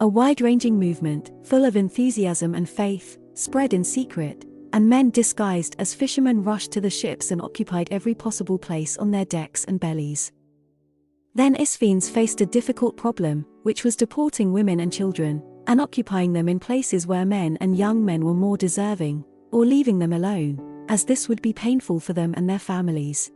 A wide-ranging movement, full of enthusiasm and faith, spread in secret, and men disguised as fishermen rushed to the ships and occupied every possible place on their decks and bellies. Then Esphines faced a difficult problem, which was deporting women and children, and occupying them in places where men and young men were more deserving, or leaving them alone, as this would be painful for them and their families.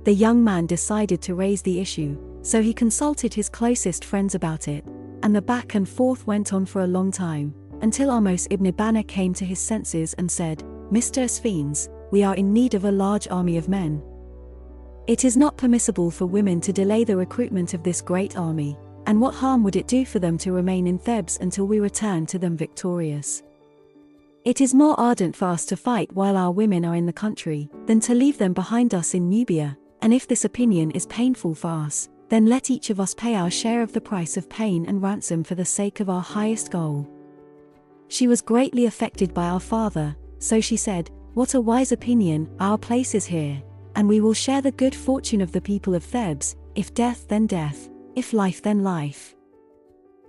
The young man decided to raise the issue, so he consulted his closest friends about it, and the back and forth went on for a long time, until Ahmose ibn Bana came to his senses and said, "Mr. Esphines, we are in need of a large army of men. It is not permissible for women to delay the recruitment of this great army, and what harm would it do for them to remain in Thebes until we return to them victorious? It is more ardent for us to fight while our women are in the country, than to leave them behind us in Nubia, and if this opinion is painful for us, then let each of us pay our share of the price of pain and ransom for the sake of our highest goal." She was greatly affected by our father, so she said, "What a wise opinion, our place is here, and we will share the good fortune of the people of Thebes, if death then death, if life then life."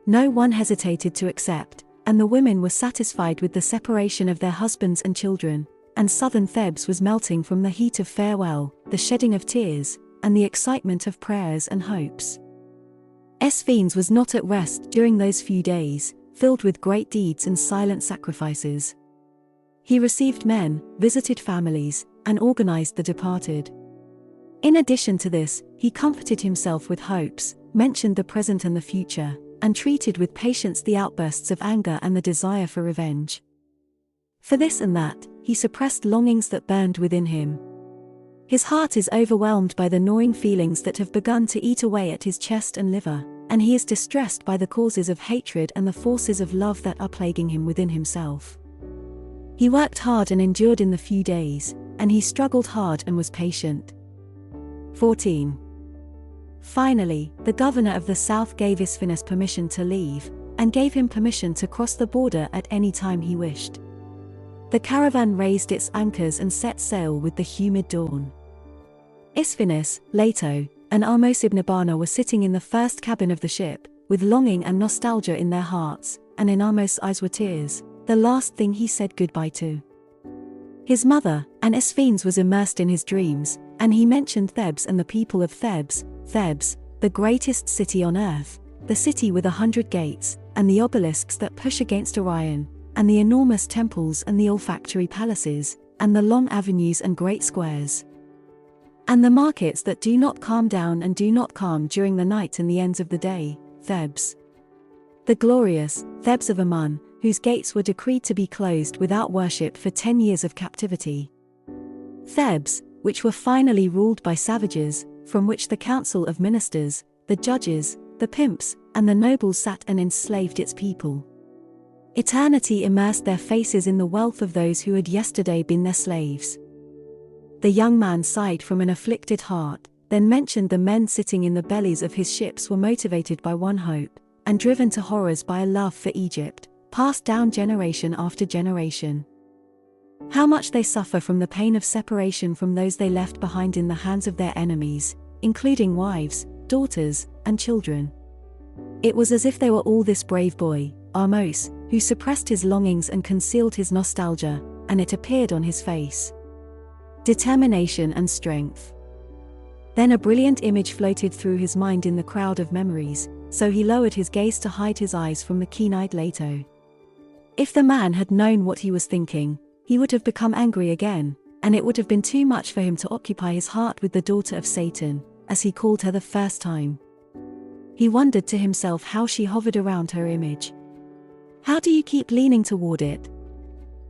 No one hesitated to accept, and the women were satisfied with the separation of their husbands and children, and southern Thebes was melting from the heat of farewell, the shedding of tears, and the excitement of prayers and hopes. Esphines was not at rest during those few days, filled with great deeds and silent sacrifices. He received men, visited families, and organized the departed. In addition to this, he comforted himself with hopes, mentioned the present and the future, and treated with patience the outbursts of anger and the desire for revenge. For this and that, he suppressed longings that burned within him. His heart is overwhelmed by the gnawing feelings that have begun to eat away at his chest and liver, and he is distressed by the causes of hatred and the forces of love that are plaguing him within himself. He worked hard and endured in the few days, and he struggled hard and was patient. 14. Finally, the governor of the south gave Esphines permission to leave, and gave him permission to cross the border at any time he wished. The caravan raised its anchors and set sail with the humid dawn. Esphines, Leto, and Ahmose ibn Bana were sitting in the first cabin of the ship, with longing and nostalgia in their hearts, and in Ahmose's eyes were tears, the last thing he said goodbye to his mother, and Esphines was immersed in his dreams, and he mentioned Thebes and the people of Thebes, Thebes, the greatest city on earth, the city with 100 gates, and the obelisks that push against Orion, and the enormous temples and the olfactory palaces, and the long avenues and great squares. And the markets that do not calm down and do not calm during the night and the ends of the day, Thebes. The glorious Thebes of Amun, whose gates were decreed to be closed without worship for 10 years of captivity. Thebes, which were finally ruled by savages, from which the council of ministers, the judges, the pimps, and the nobles sat and enslaved its people. Eternity immersed their faces in the wealth of those who had yesterday been their slaves. The young man sighed from an afflicted heart, then mentioned the men sitting in the bellies of his ships were motivated by one hope, and driven to horrors by a love for Egypt, passed down generation after generation. How much they suffer from the pain of separation from those they left behind in the hands of their enemies, including wives, daughters, and children. It was as if they were all this brave boy, Ahmose, who suppressed his longings and concealed his nostalgia, and it appeared on his face. Determination and strength. Then a brilliant image floated through his mind in the crowd of memories, so he lowered his gaze to hide his eyes from the keen-eyed Leto. If the man had known what he was thinking, he would have become angry again, and it would have been too much for him to occupy his heart with the daughter of Satan, as he called her the first time. He wondered to himself how she hovered around her image. How do you keep leaning toward it?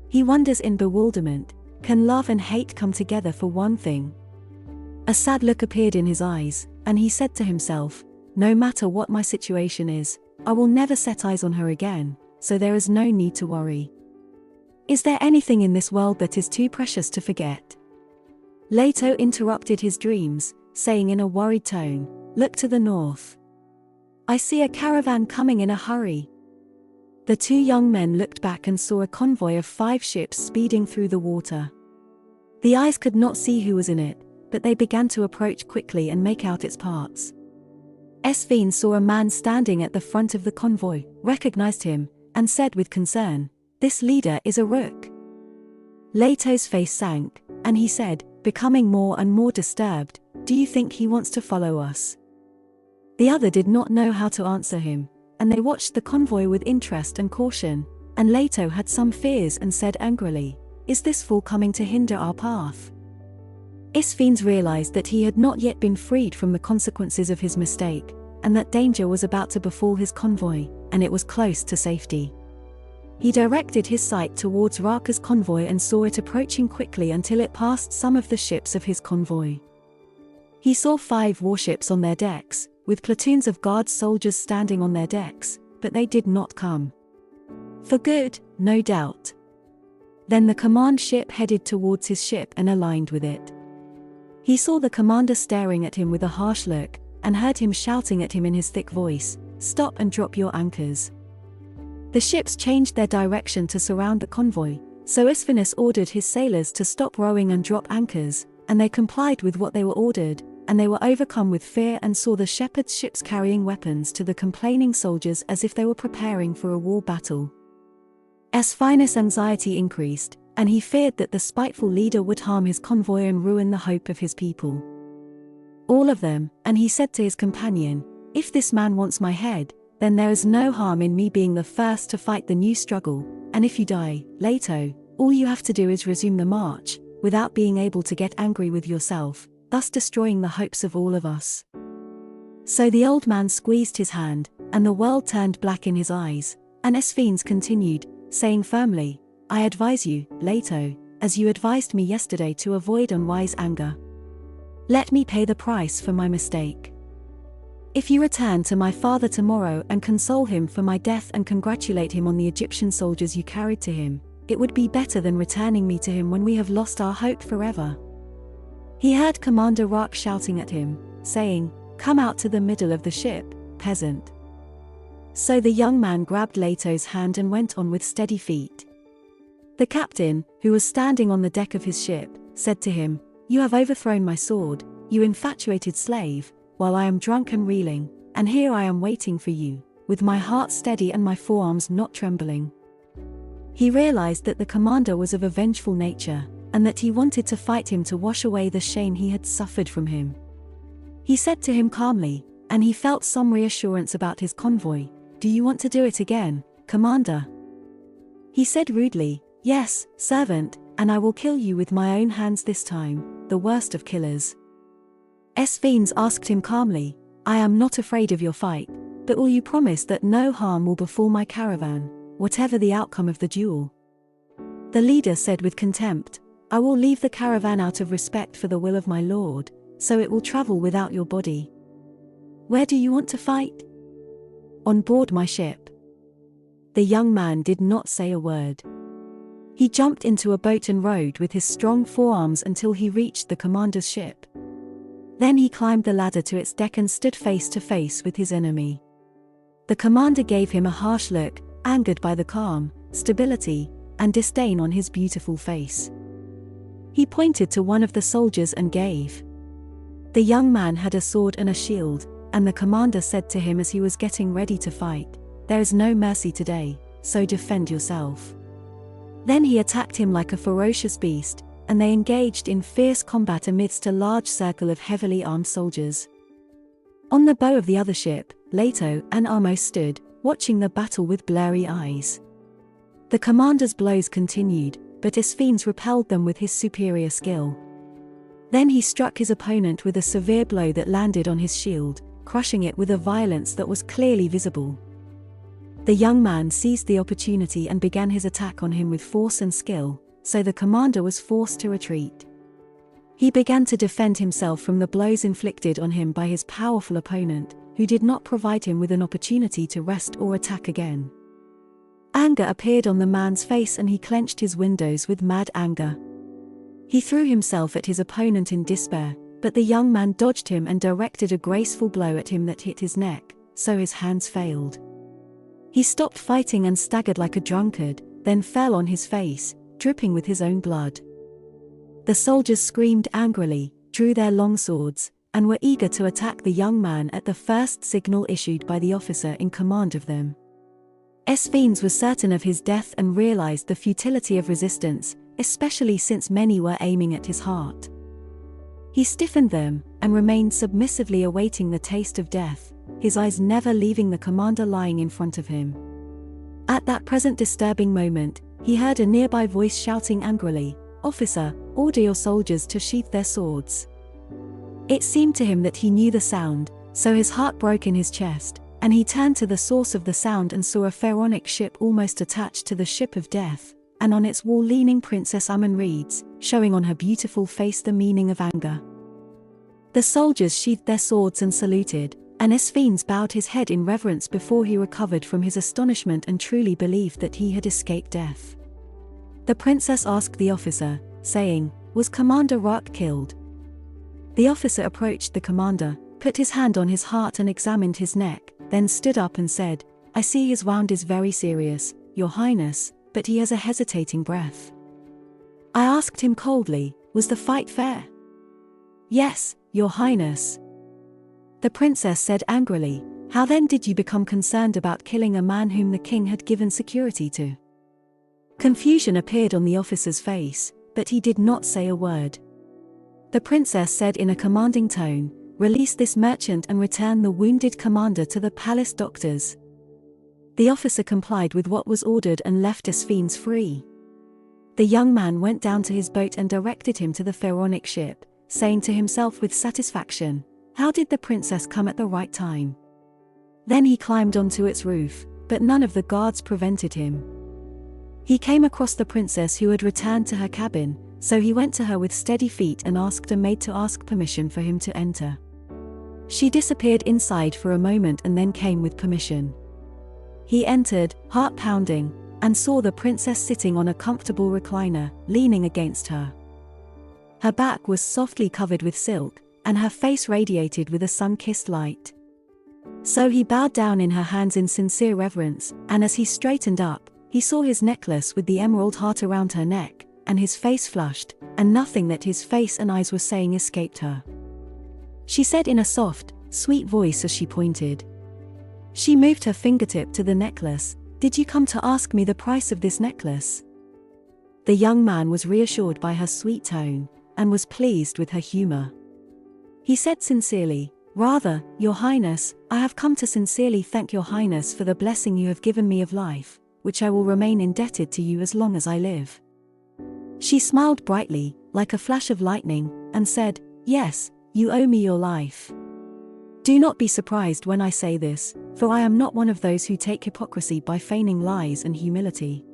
He wonders in bewilderment, can love and hate come together for one thing? A sad look appeared in his eyes, and he said to himself, no matter what my situation is, I will never set eyes on her again, so there is no need to worry. Is there anything in this world that is too precious to forget? Leto interrupted his dreams, saying in a worried tone, look to the north. I see a caravan coming in a hurry. The two young men looked back and saw a convoy of 5 ships speeding through the water. The eyes could not see who was in it, but they began to approach quickly and make out its parts. Esveen saw a man standing at the front of the convoy, recognized him, and said with concern, this leader is a rook. Leto's face sank, and he said, becoming more and more disturbed, do you think he wants to follow us? The other did not know how to answer him, and they watched the convoy with interest and caution, and Leto had some fears and said angrily, is this fool coming to hinder our path? Isfines realized that he had not yet been freed from the consequences of his mistake, and that danger was about to befall his convoy, and it was close to safety. He directed his sight towards Raka's convoy and saw it approaching quickly until it passed some of the ships of his convoy. He saw 5 warships on their decks, with platoons of guard soldiers standing on their decks, but they did not come. For good, no doubt. Then the command ship headed towards his ship and aligned with it. He saw the commander staring at him with a harsh look, and heard him shouting at him in his thick voice, stop and drop your anchors. The ships changed their direction to surround the convoy, so Isfines ordered his sailors to stop rowing and drop anchors, and they complied with what they were ordered, and they were overcome with fear and saw the shepherds' ships carrying weapons to the complaining soldiers as if they were preparing for a war battle. Esfines' anxiety increased, and he feared that the spiteful leader would harm his convoy and ruin the hope of his people. All of them, and he said to his companion, if this man wants my head, then there is no harm in me being the first to fight the new struggle, and if you die, Leto, all you have to do is resume the march, without being able to get angry with yourself, thus destroying the hopes of all of us. So the old man squeezed his hand, and the world turned black in his eyes, and Esfines continued, saying firmly, I advise you, Leto, as you advised me yesterday to avoid unwise anger. Let me pay the price for my mistake. If you return to my father tomorrow and console him for my death and congratulate him on the Egyptian soldiers you carried to him, it would be better than returning me to him when we have lost our hope forever. He heard Commander Rak shouting at him, saying, come out to the middle of the ship, peasant. So the young man grabbed Leto's hand and went on with steady feet. The captain, who was standing on the deck of his ship, said to him, you have overthrown my sword, you infatuated slave, while I am drunk and reeling, and here I am waiting for you, with my heart steady and my forearms not trembling. He realized that the commander was of a vengeful nature, and that he wanted to fight him to wash away the shame he had suffered from him. He said to him calmly, and he felt some reassurance about his convoy, do you want to do it again, commander? He said rudely, yes, servant, and I will kill you with my own hands this time, the worst of killers. Thebans asked him calmly, I am not afraid of your fight, but will you promise that no harm will befall my caravan, whatever the outcome of the duel? The leader said with contempt, I will leave the caravan out of respect for the will of my lord, so it will travel without your body. Where do you want to fight? On board my ship. The young man did not say a word. He jumped into a boat and rowed with his strong forearms until he reached the commander's ship. Then he climbed the ladder to its deck and stood face to face with his enemy. The commander gave him a harsh look, angered by the calm, stability, and disdain on his beautiful face. He pointed to one of the soldiers and gave. The young man had a sword and a shield, and the commander said to him as he was getting ready to fight, There is no mercy today, so defend yourself. Then he attacked him like a ferocious beast, and they engaged in fierce combat amidst a large circle of heavily armed soldiers. On the bow of the other ship, Leto and Ahmose stood, watching the battle with blurry eyes. The commander's blows continued, but Thebans repelled them with his superior skill. Then he struck his opponent with a severe blow that landed on his shield, crushing it with a violence that was clearly visible. The young man seized the opportunity and began his attack on him with force and skill, so the commander was forced to retreat. He began to defend himself from the blows inflicted on him by his powerful opponent, who did not provide him with an opportunity to rest or attack again. Anger appeared on the man's face and he clenched his windows with mad anger. He threw himself at his opponent in despair, but the young man dodged him and directed a graceful blow at him that hit his neck, so his hands failed. He stopped fighting and staggered like a drunkard, then fell on his face, dripping with his own blood. The soldiers screamed angrily, drew their long swords, and were eager to attack the young man at the first signal issued by the officer in command of them. Thebans was certain of his death and realized the futility of resistance, especially since many were aiming at his heart. He stiffened them, and remained submissively awaiting the taste of death, his eyes never leaving the commander lying in front of him. At that present disturbing moment, he heard a nearby voice shouting angrily, Officer, order your soldiers to sheath their swords. It seemed to him that he knew the sound, so his heart broke in his chest, and he turned to the source of the sound and saw a pharaonic ship almost attached to the ship of death, and on its wall leaning Princess Reeds, showing on her beautiful face the meaning of anger. The soldiers sheathed their swords and saluted, and Thebans bowed his head in reverence before he recovered from his astonishment and truly believed that he had escaped death. The princess asked the officer, saying, Was Commander Rock killed? The officer approached the commander, put his hand on his heart and examined his neck, then stood up and said, I see his wound is very serious, Your Highness, but he has a hesitating breath. I asked him coldly, Was the fight fair? Yes, Your Highness. The princess said angrily, How then did you become concerned about killing a man whom the king had given security to? Confusion appeared on the officer's face, but he did not say a word. The princess said in a commanding tone, Release this merchant and return the wounded commander to the palace doctors. The officer complied with what was ordered and left Thebans free. The young man went down to his boat and directed him to the pharaonic ship, saying to himself with satisfaction, How did the princess come at the right time? Then he climbed onto its roof, but none of the guards prevented him. He came across the princess who had returned to her cabin, so he went to her with steady feet and asked a maid to ask permission for him to enter. She disappeared inside for a moment and then came with permission. He entered, heart pounding, and saw the princess sitting on a comfortable recliner, leaning against her. Her back was softly covered with silk, and her face radiated with a sun-kissed light. So he bowed down in her hands in sincere reverence, and as he straightened up, he saw his necklace with the emerald heart around her neck, and his face flushed, and nothing that his face and eyes were saying escaped her. She said in a soft, sweet voice as she pointed. She moved her fingertip to the necklace, Did you come to ask me the price of this necklace? The young man was reassured by her sweet tone, and was pleased with her humor. He said sincerely, Rather, Your Highness, I have come to sincerely thank Your Highness for the blessing you have given me of life, which I will remain indebted to you as long as I live. She smiled brightly, like a flash of lightning, and said, Yes, You owe me your life. Do not be surprised when I say this, for I am not one of those who take hypocrisy by feigning lies and humility.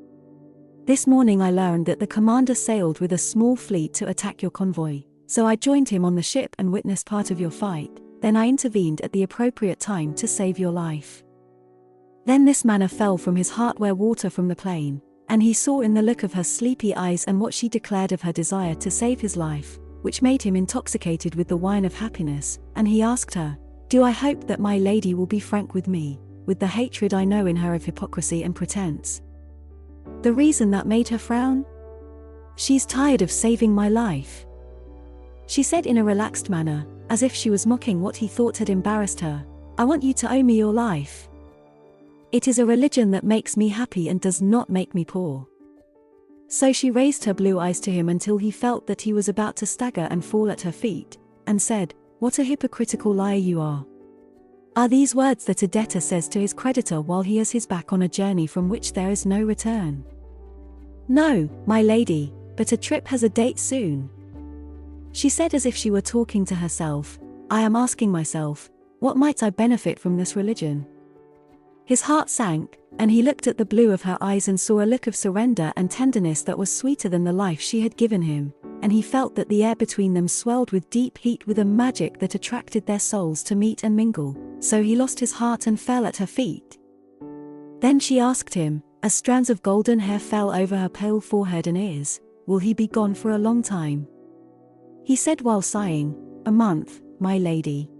This morning I learned that the commander sailed with a small fleet to attack your convoy, so I joined him on the ship and witnessed part of your fight, then I intervened at the appropriate time to save your life. Then this manna fell from his heart where water from the plain, and he saw in the look of her sleepy eyes and what she declared of her desire to save his life, which made him intoxicated with the wine of happiness, and he asked her, "Do I hope that my lady will be frank with me, with the hatred I know in her of hypocrisy and pretense?" The reason that made her frown? "She's tired of saving my life," she said in a relaxed manner, as if she was mocking what he thought had embarrassed her. "I want you to owe me your life. It is a religion that makes me happy and does not make me poor." So she raised her blue eyes to him until he felt that he was about to stagger and fall at her feet, and said, "What a hypocritical liar you are. Are these words that a debtor says to his creditor while he has his back on a journey from which there is no return?" "No, my lady, but a trip has a date soon," she said as if she were talking to herself. "I am asking myself, what might I benefit from this religion?" His heart sank, and he looked at the blue of her eyes and saw a look of surrender and tenderness that was sweeter than the life she had given him, and he felt that the air between them swelled with deep heat with a magic that attracted their souls to meet and mingle, so he lost his heart and fell at her feet. Then she asked him, as strands of golden hair fell over her pale forehead and ears, "Will he be gone for a long time?" He said while sighing, "A month, my lady."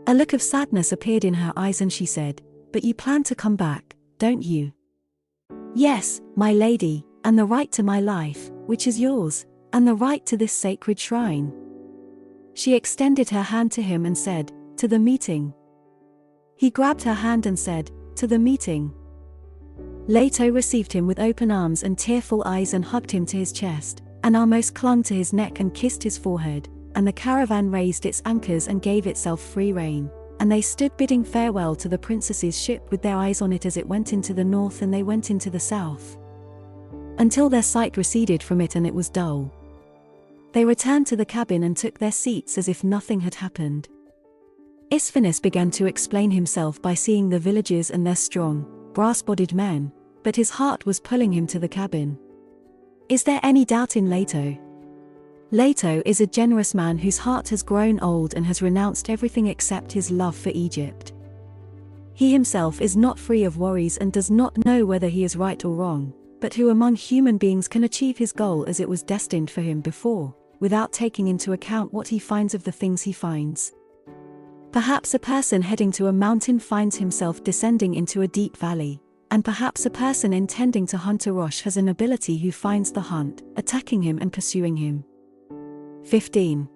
A look of sadness appeared in her eyes and she said, "But you plan to come back, don't you?" "Yes, my lady, and the right to my life, which is yours, and the right to this sacred shrine." She extended her hand to him and said, "To the meeting." He grabbed her hand and said, "To the meeting." Leto received him with open arms and tearful eyes and hugged him to his chest, and Ahmose clung to his neck and kissed his forehead, and the caravan raised its anchors and gave itself free rein. And they stood bidding farewell to the princess's ship with their eyes on it as it went into the north and they went into the south, until their sight receded from it and it was dull. They returned to the cabin and took their seats as if nothing had happened. Isfanis began to explain himself by seeing the villages and their strong, brass-bodied men, but his heart was pulling him to the cabin. Is there any doubt in Leto? Leto is a generous man whose heart has grown old and has renounced everything except his love for Egypt. He himself is not free of worries and does not know whether he is right or wrong, but who among human beings can achieve his goal as it was destined for him before, without taking into account what he finds of the things he finds. Perhaps a person heading to a mountain finds himself descending into a deep valley, and perhaps a person intending to hunt a rosh has an ability who finds the hunt, attacking him and pursuing him. 15.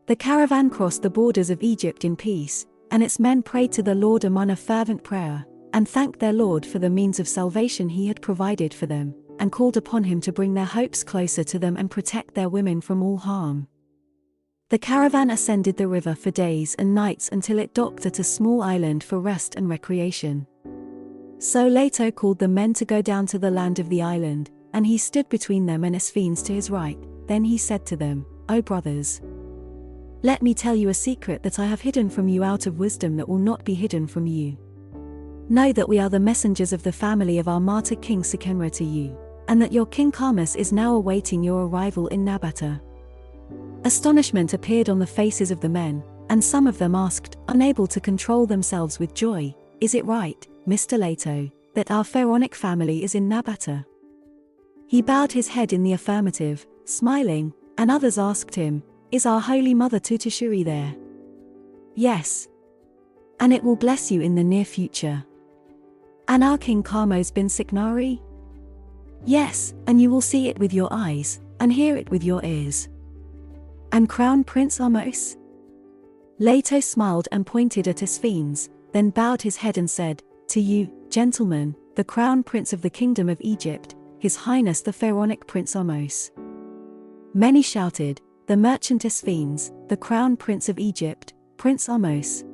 The caravan crossed the borders of Egypt in peace, and its men prayed to the Lord among a fervent prayer, and thanked their Lord for the means of salvation he had provided for them, and called upon him to bring their hopes closer to them and protect their women from all harm. The caravan ascended the river for days and nights until it docked at a small island for rest and recreation. So Leto called the men to go down to the land of the island, and he stood between them and Isfanis to his right. Then he said to them, "O brothers, let me tell you a secret that I have hidden from you out of wisdom that will not be hidden from you. Know that we are the messengers of the family of our martyr King Sekenra to you, and that your King Ahmose is now awaiting your arrival in Nabata." Astonishment appeared on the faces of the men, and some of them asked, unable to control themselves with joy, "Is it right, Mr. Leto, that our pharaonic family is in Nabata?" He bowed his head in the affirmative, smiling, and others asked him, "Is our Holy Mother Tutishuri there?" "Yes. And it will bless you in the near future." "And our King Ahmose bin Siknari?" "Yes, and you will see it with your eyes, and hear it with your ears." "And Crown Prince Ahmose?" Leto smiled and pointed at Isfanis, then bowed his head and said, "To you, gentlemen, the Crown Prince of the Kingdom of Egypt, His Highness the Pharaonic Prince Ahmose." Many shouted, "The merchant Isfanis, the Crown Prince of Egypt, Prince Ahmose."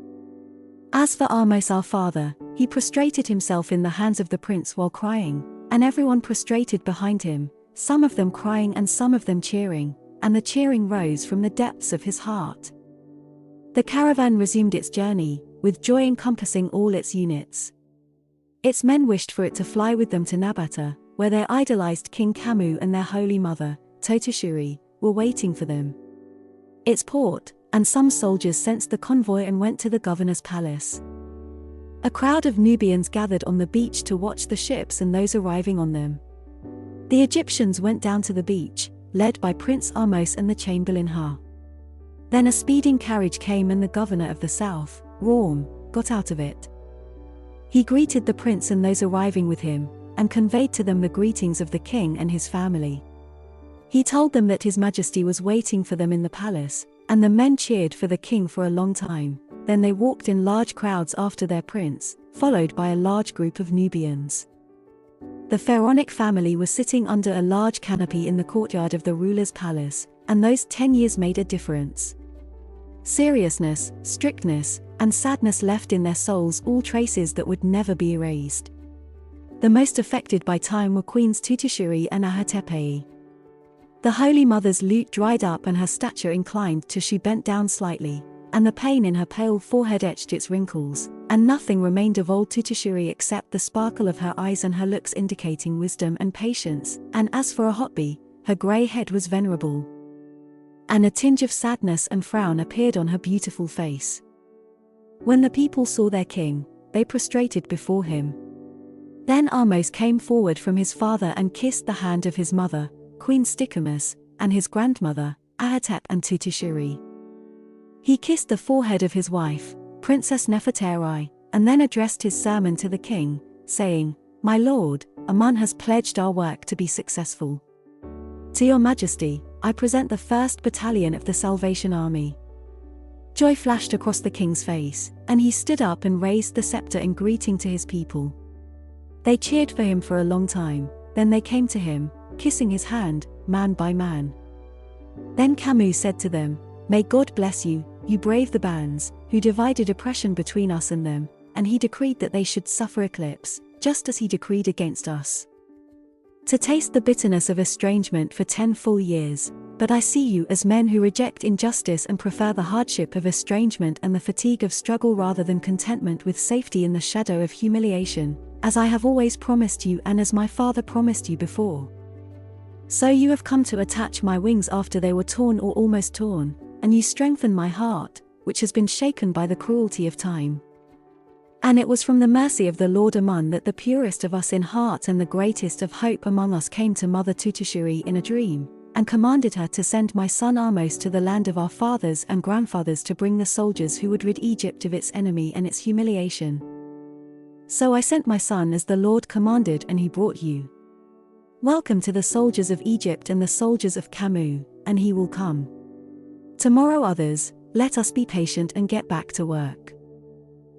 As for Ahmose our father, he prostrated himself in the hands of the prince while crying, and everyone prostrated behind him, some of them crying and some of them cheering, and the cheering rose from the depths of his heart. The caravan resumed its journey, with joy encompassing all its units. Its men wished for it to fly with them to Nabata, where their idolized King Ahmose and their holy mother, Totishuri, were waiting for them. Its port, and some soldiers sensed the convoy and went to the governor's palace. A crowd of Nubians gathered on the beach to watch the ships and those arriving on them. The Egyptians went down to the beach, led by Prince Ahmose and the Chamberlain Ha. Then a speeding carriage came and the governor of the south, Rom, got out of it. He greeted the prince and those arriving with him, and conveyed to them the greetings of the king and his family. He told them that His Majesty was waiting for them in the palace, and the men cheered for the king for a long time. Then they walked in large crowds after their prince, followed by a large group of Nubians. The pharaonic family was sitting under a large canopy in the courtyard of the ruler's palace, and those 10 years made a difference. Seriousness, strictness, and sadness left in their souls all traces that would never be erased. The most affected by time were Queens Tutishuri and Ahatepe. The Holy Mother's lute dried up and her stature inclined till she bent down slightly, and the pain in her pale forehead etched its wrinkles, and nothing remained of old Tutishuri except the sparkle of her eyes and her looks indicating wisdom and patience, and as for Ahotbi, her grey head was venerable. And a tinge of sadness and frown appeared on her beautiful face. When the people saw their king, they prostrated before him. Then Ahmose came forward from his father and kissed the hand of his mother, Queen Stikamus, and his grandmother, Ahatep and Tutishuri. He kissed the forehead of his wife, Princess Nefertari, and then addressed his sermon to the king, saying, "My lord, Amun has pledged our work to be successful. To your majesty, I present the 1st Battalion of the Salvation Army." Joy flashed across the king's face, and he stood up and raised the scepter in greeting to his people. They cheered for him for a long time, then they came to him, kissing his hand, man by man. Then Ahmose said to them, "May God bless you, you brave Thebans, who divided oppression between us and them," and he decreed that they should suffer eclipse, just as he decreed against us. To taste the bitterness of estrangement for 10 full years, but I see you as men who reject injustice and prefer the hardship of estrangement and the fatigue of struggle rather than contentment with safety in the shadow of humiliation, as I have always promised you and as my father promised you before. So you have come to attach my wings after they were torn or almost torn, and you strengthen my heart, which has been shaken by the cruelty of time. And it was from the mercy of the Lord Amun that the purest of us in heart and the greatest of hope among us came to Mother Tutishuri in a dream, and commanded her to send my son Ahmose to the land of our fathers and grandfathers to bring the soldiers who would rid Egypt of its enemy and its humiliation. So I sent my son as the Lord commanded, and he brought you. Welcome to the soldiers of Egypt and the soldiers of Ahmose, and he will come. Tomorrow others, let us be patient and get back to work.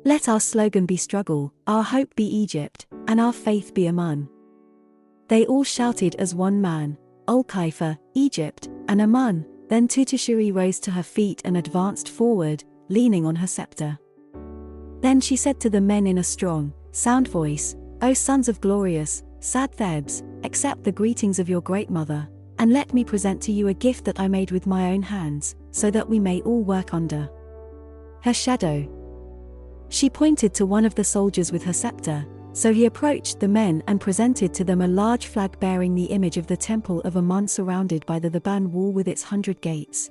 Let our slogan be struggle, our hope be Egypt, and our faith be Amun. They all shouted as one man, Ul Kaifa, Egypt, and Amun. Then Tutishuri rose to her feet and advanced forward, leaning on her scepter. Then she said to the men in a strong, sound voice, "O sons of glorious, sad Thebes, accept the greetings of your great mother, and let me present to you a gift that I made with my own hands, so that we may all work under her shadow." She pointed to one of the soldiers with her scepter, so he approached the men and presented to them a large flag bearing the image of the temple of Amun surrounded by the Theban wall with its 100 gates.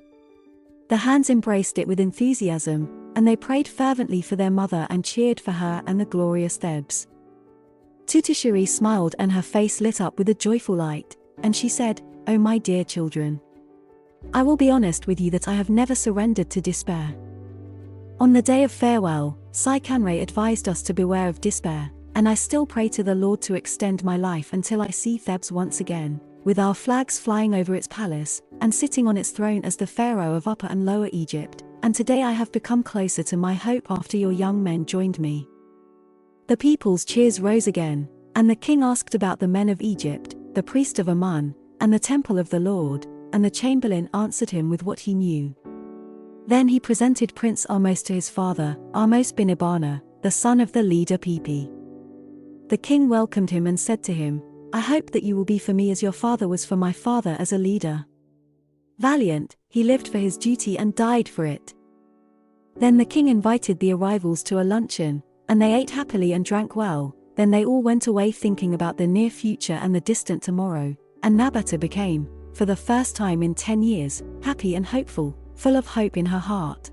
The hands embraced it with enthusiasm, and they prayed fervently for their mother and cheered for her and the glorious Thebes. Tutishuri smiled and her face lit up with a joyful light, and she said, "O my dear children, I will be honest with you that I have never surrendered to despair. On the day of farewell, Saikanre advised us to beware of despair, and I still pray to the Lord to extend my life until I see Thebes once again, with our flags flying over its palace, and sitting on its throne as the pharaoh of Upper and Lower Egypt, and today I have become closer to my hope after your young men joined me." The people's cheers rose again, and the king asked about the men of Egypt, the priest of Amun, and the temple of the Lord, and the chamberlain answered him with what he knew. Then he presented Prince Ahmose to his father, Ahmose bin Ibana, the son of the leader Pipi. The king welcomed him and said to him, "I hope that you will be for me as your father was for my father as a leader." Valiant, he lived for his duty and died for it. Then the king invited the arrivals to a luncheon, and they ate happily and drank well. Then they all went away thinking about the near future and the distant tomorrow, and Nabata became, for the first time in 10 years, happy and hopeful, full of hope in her heart.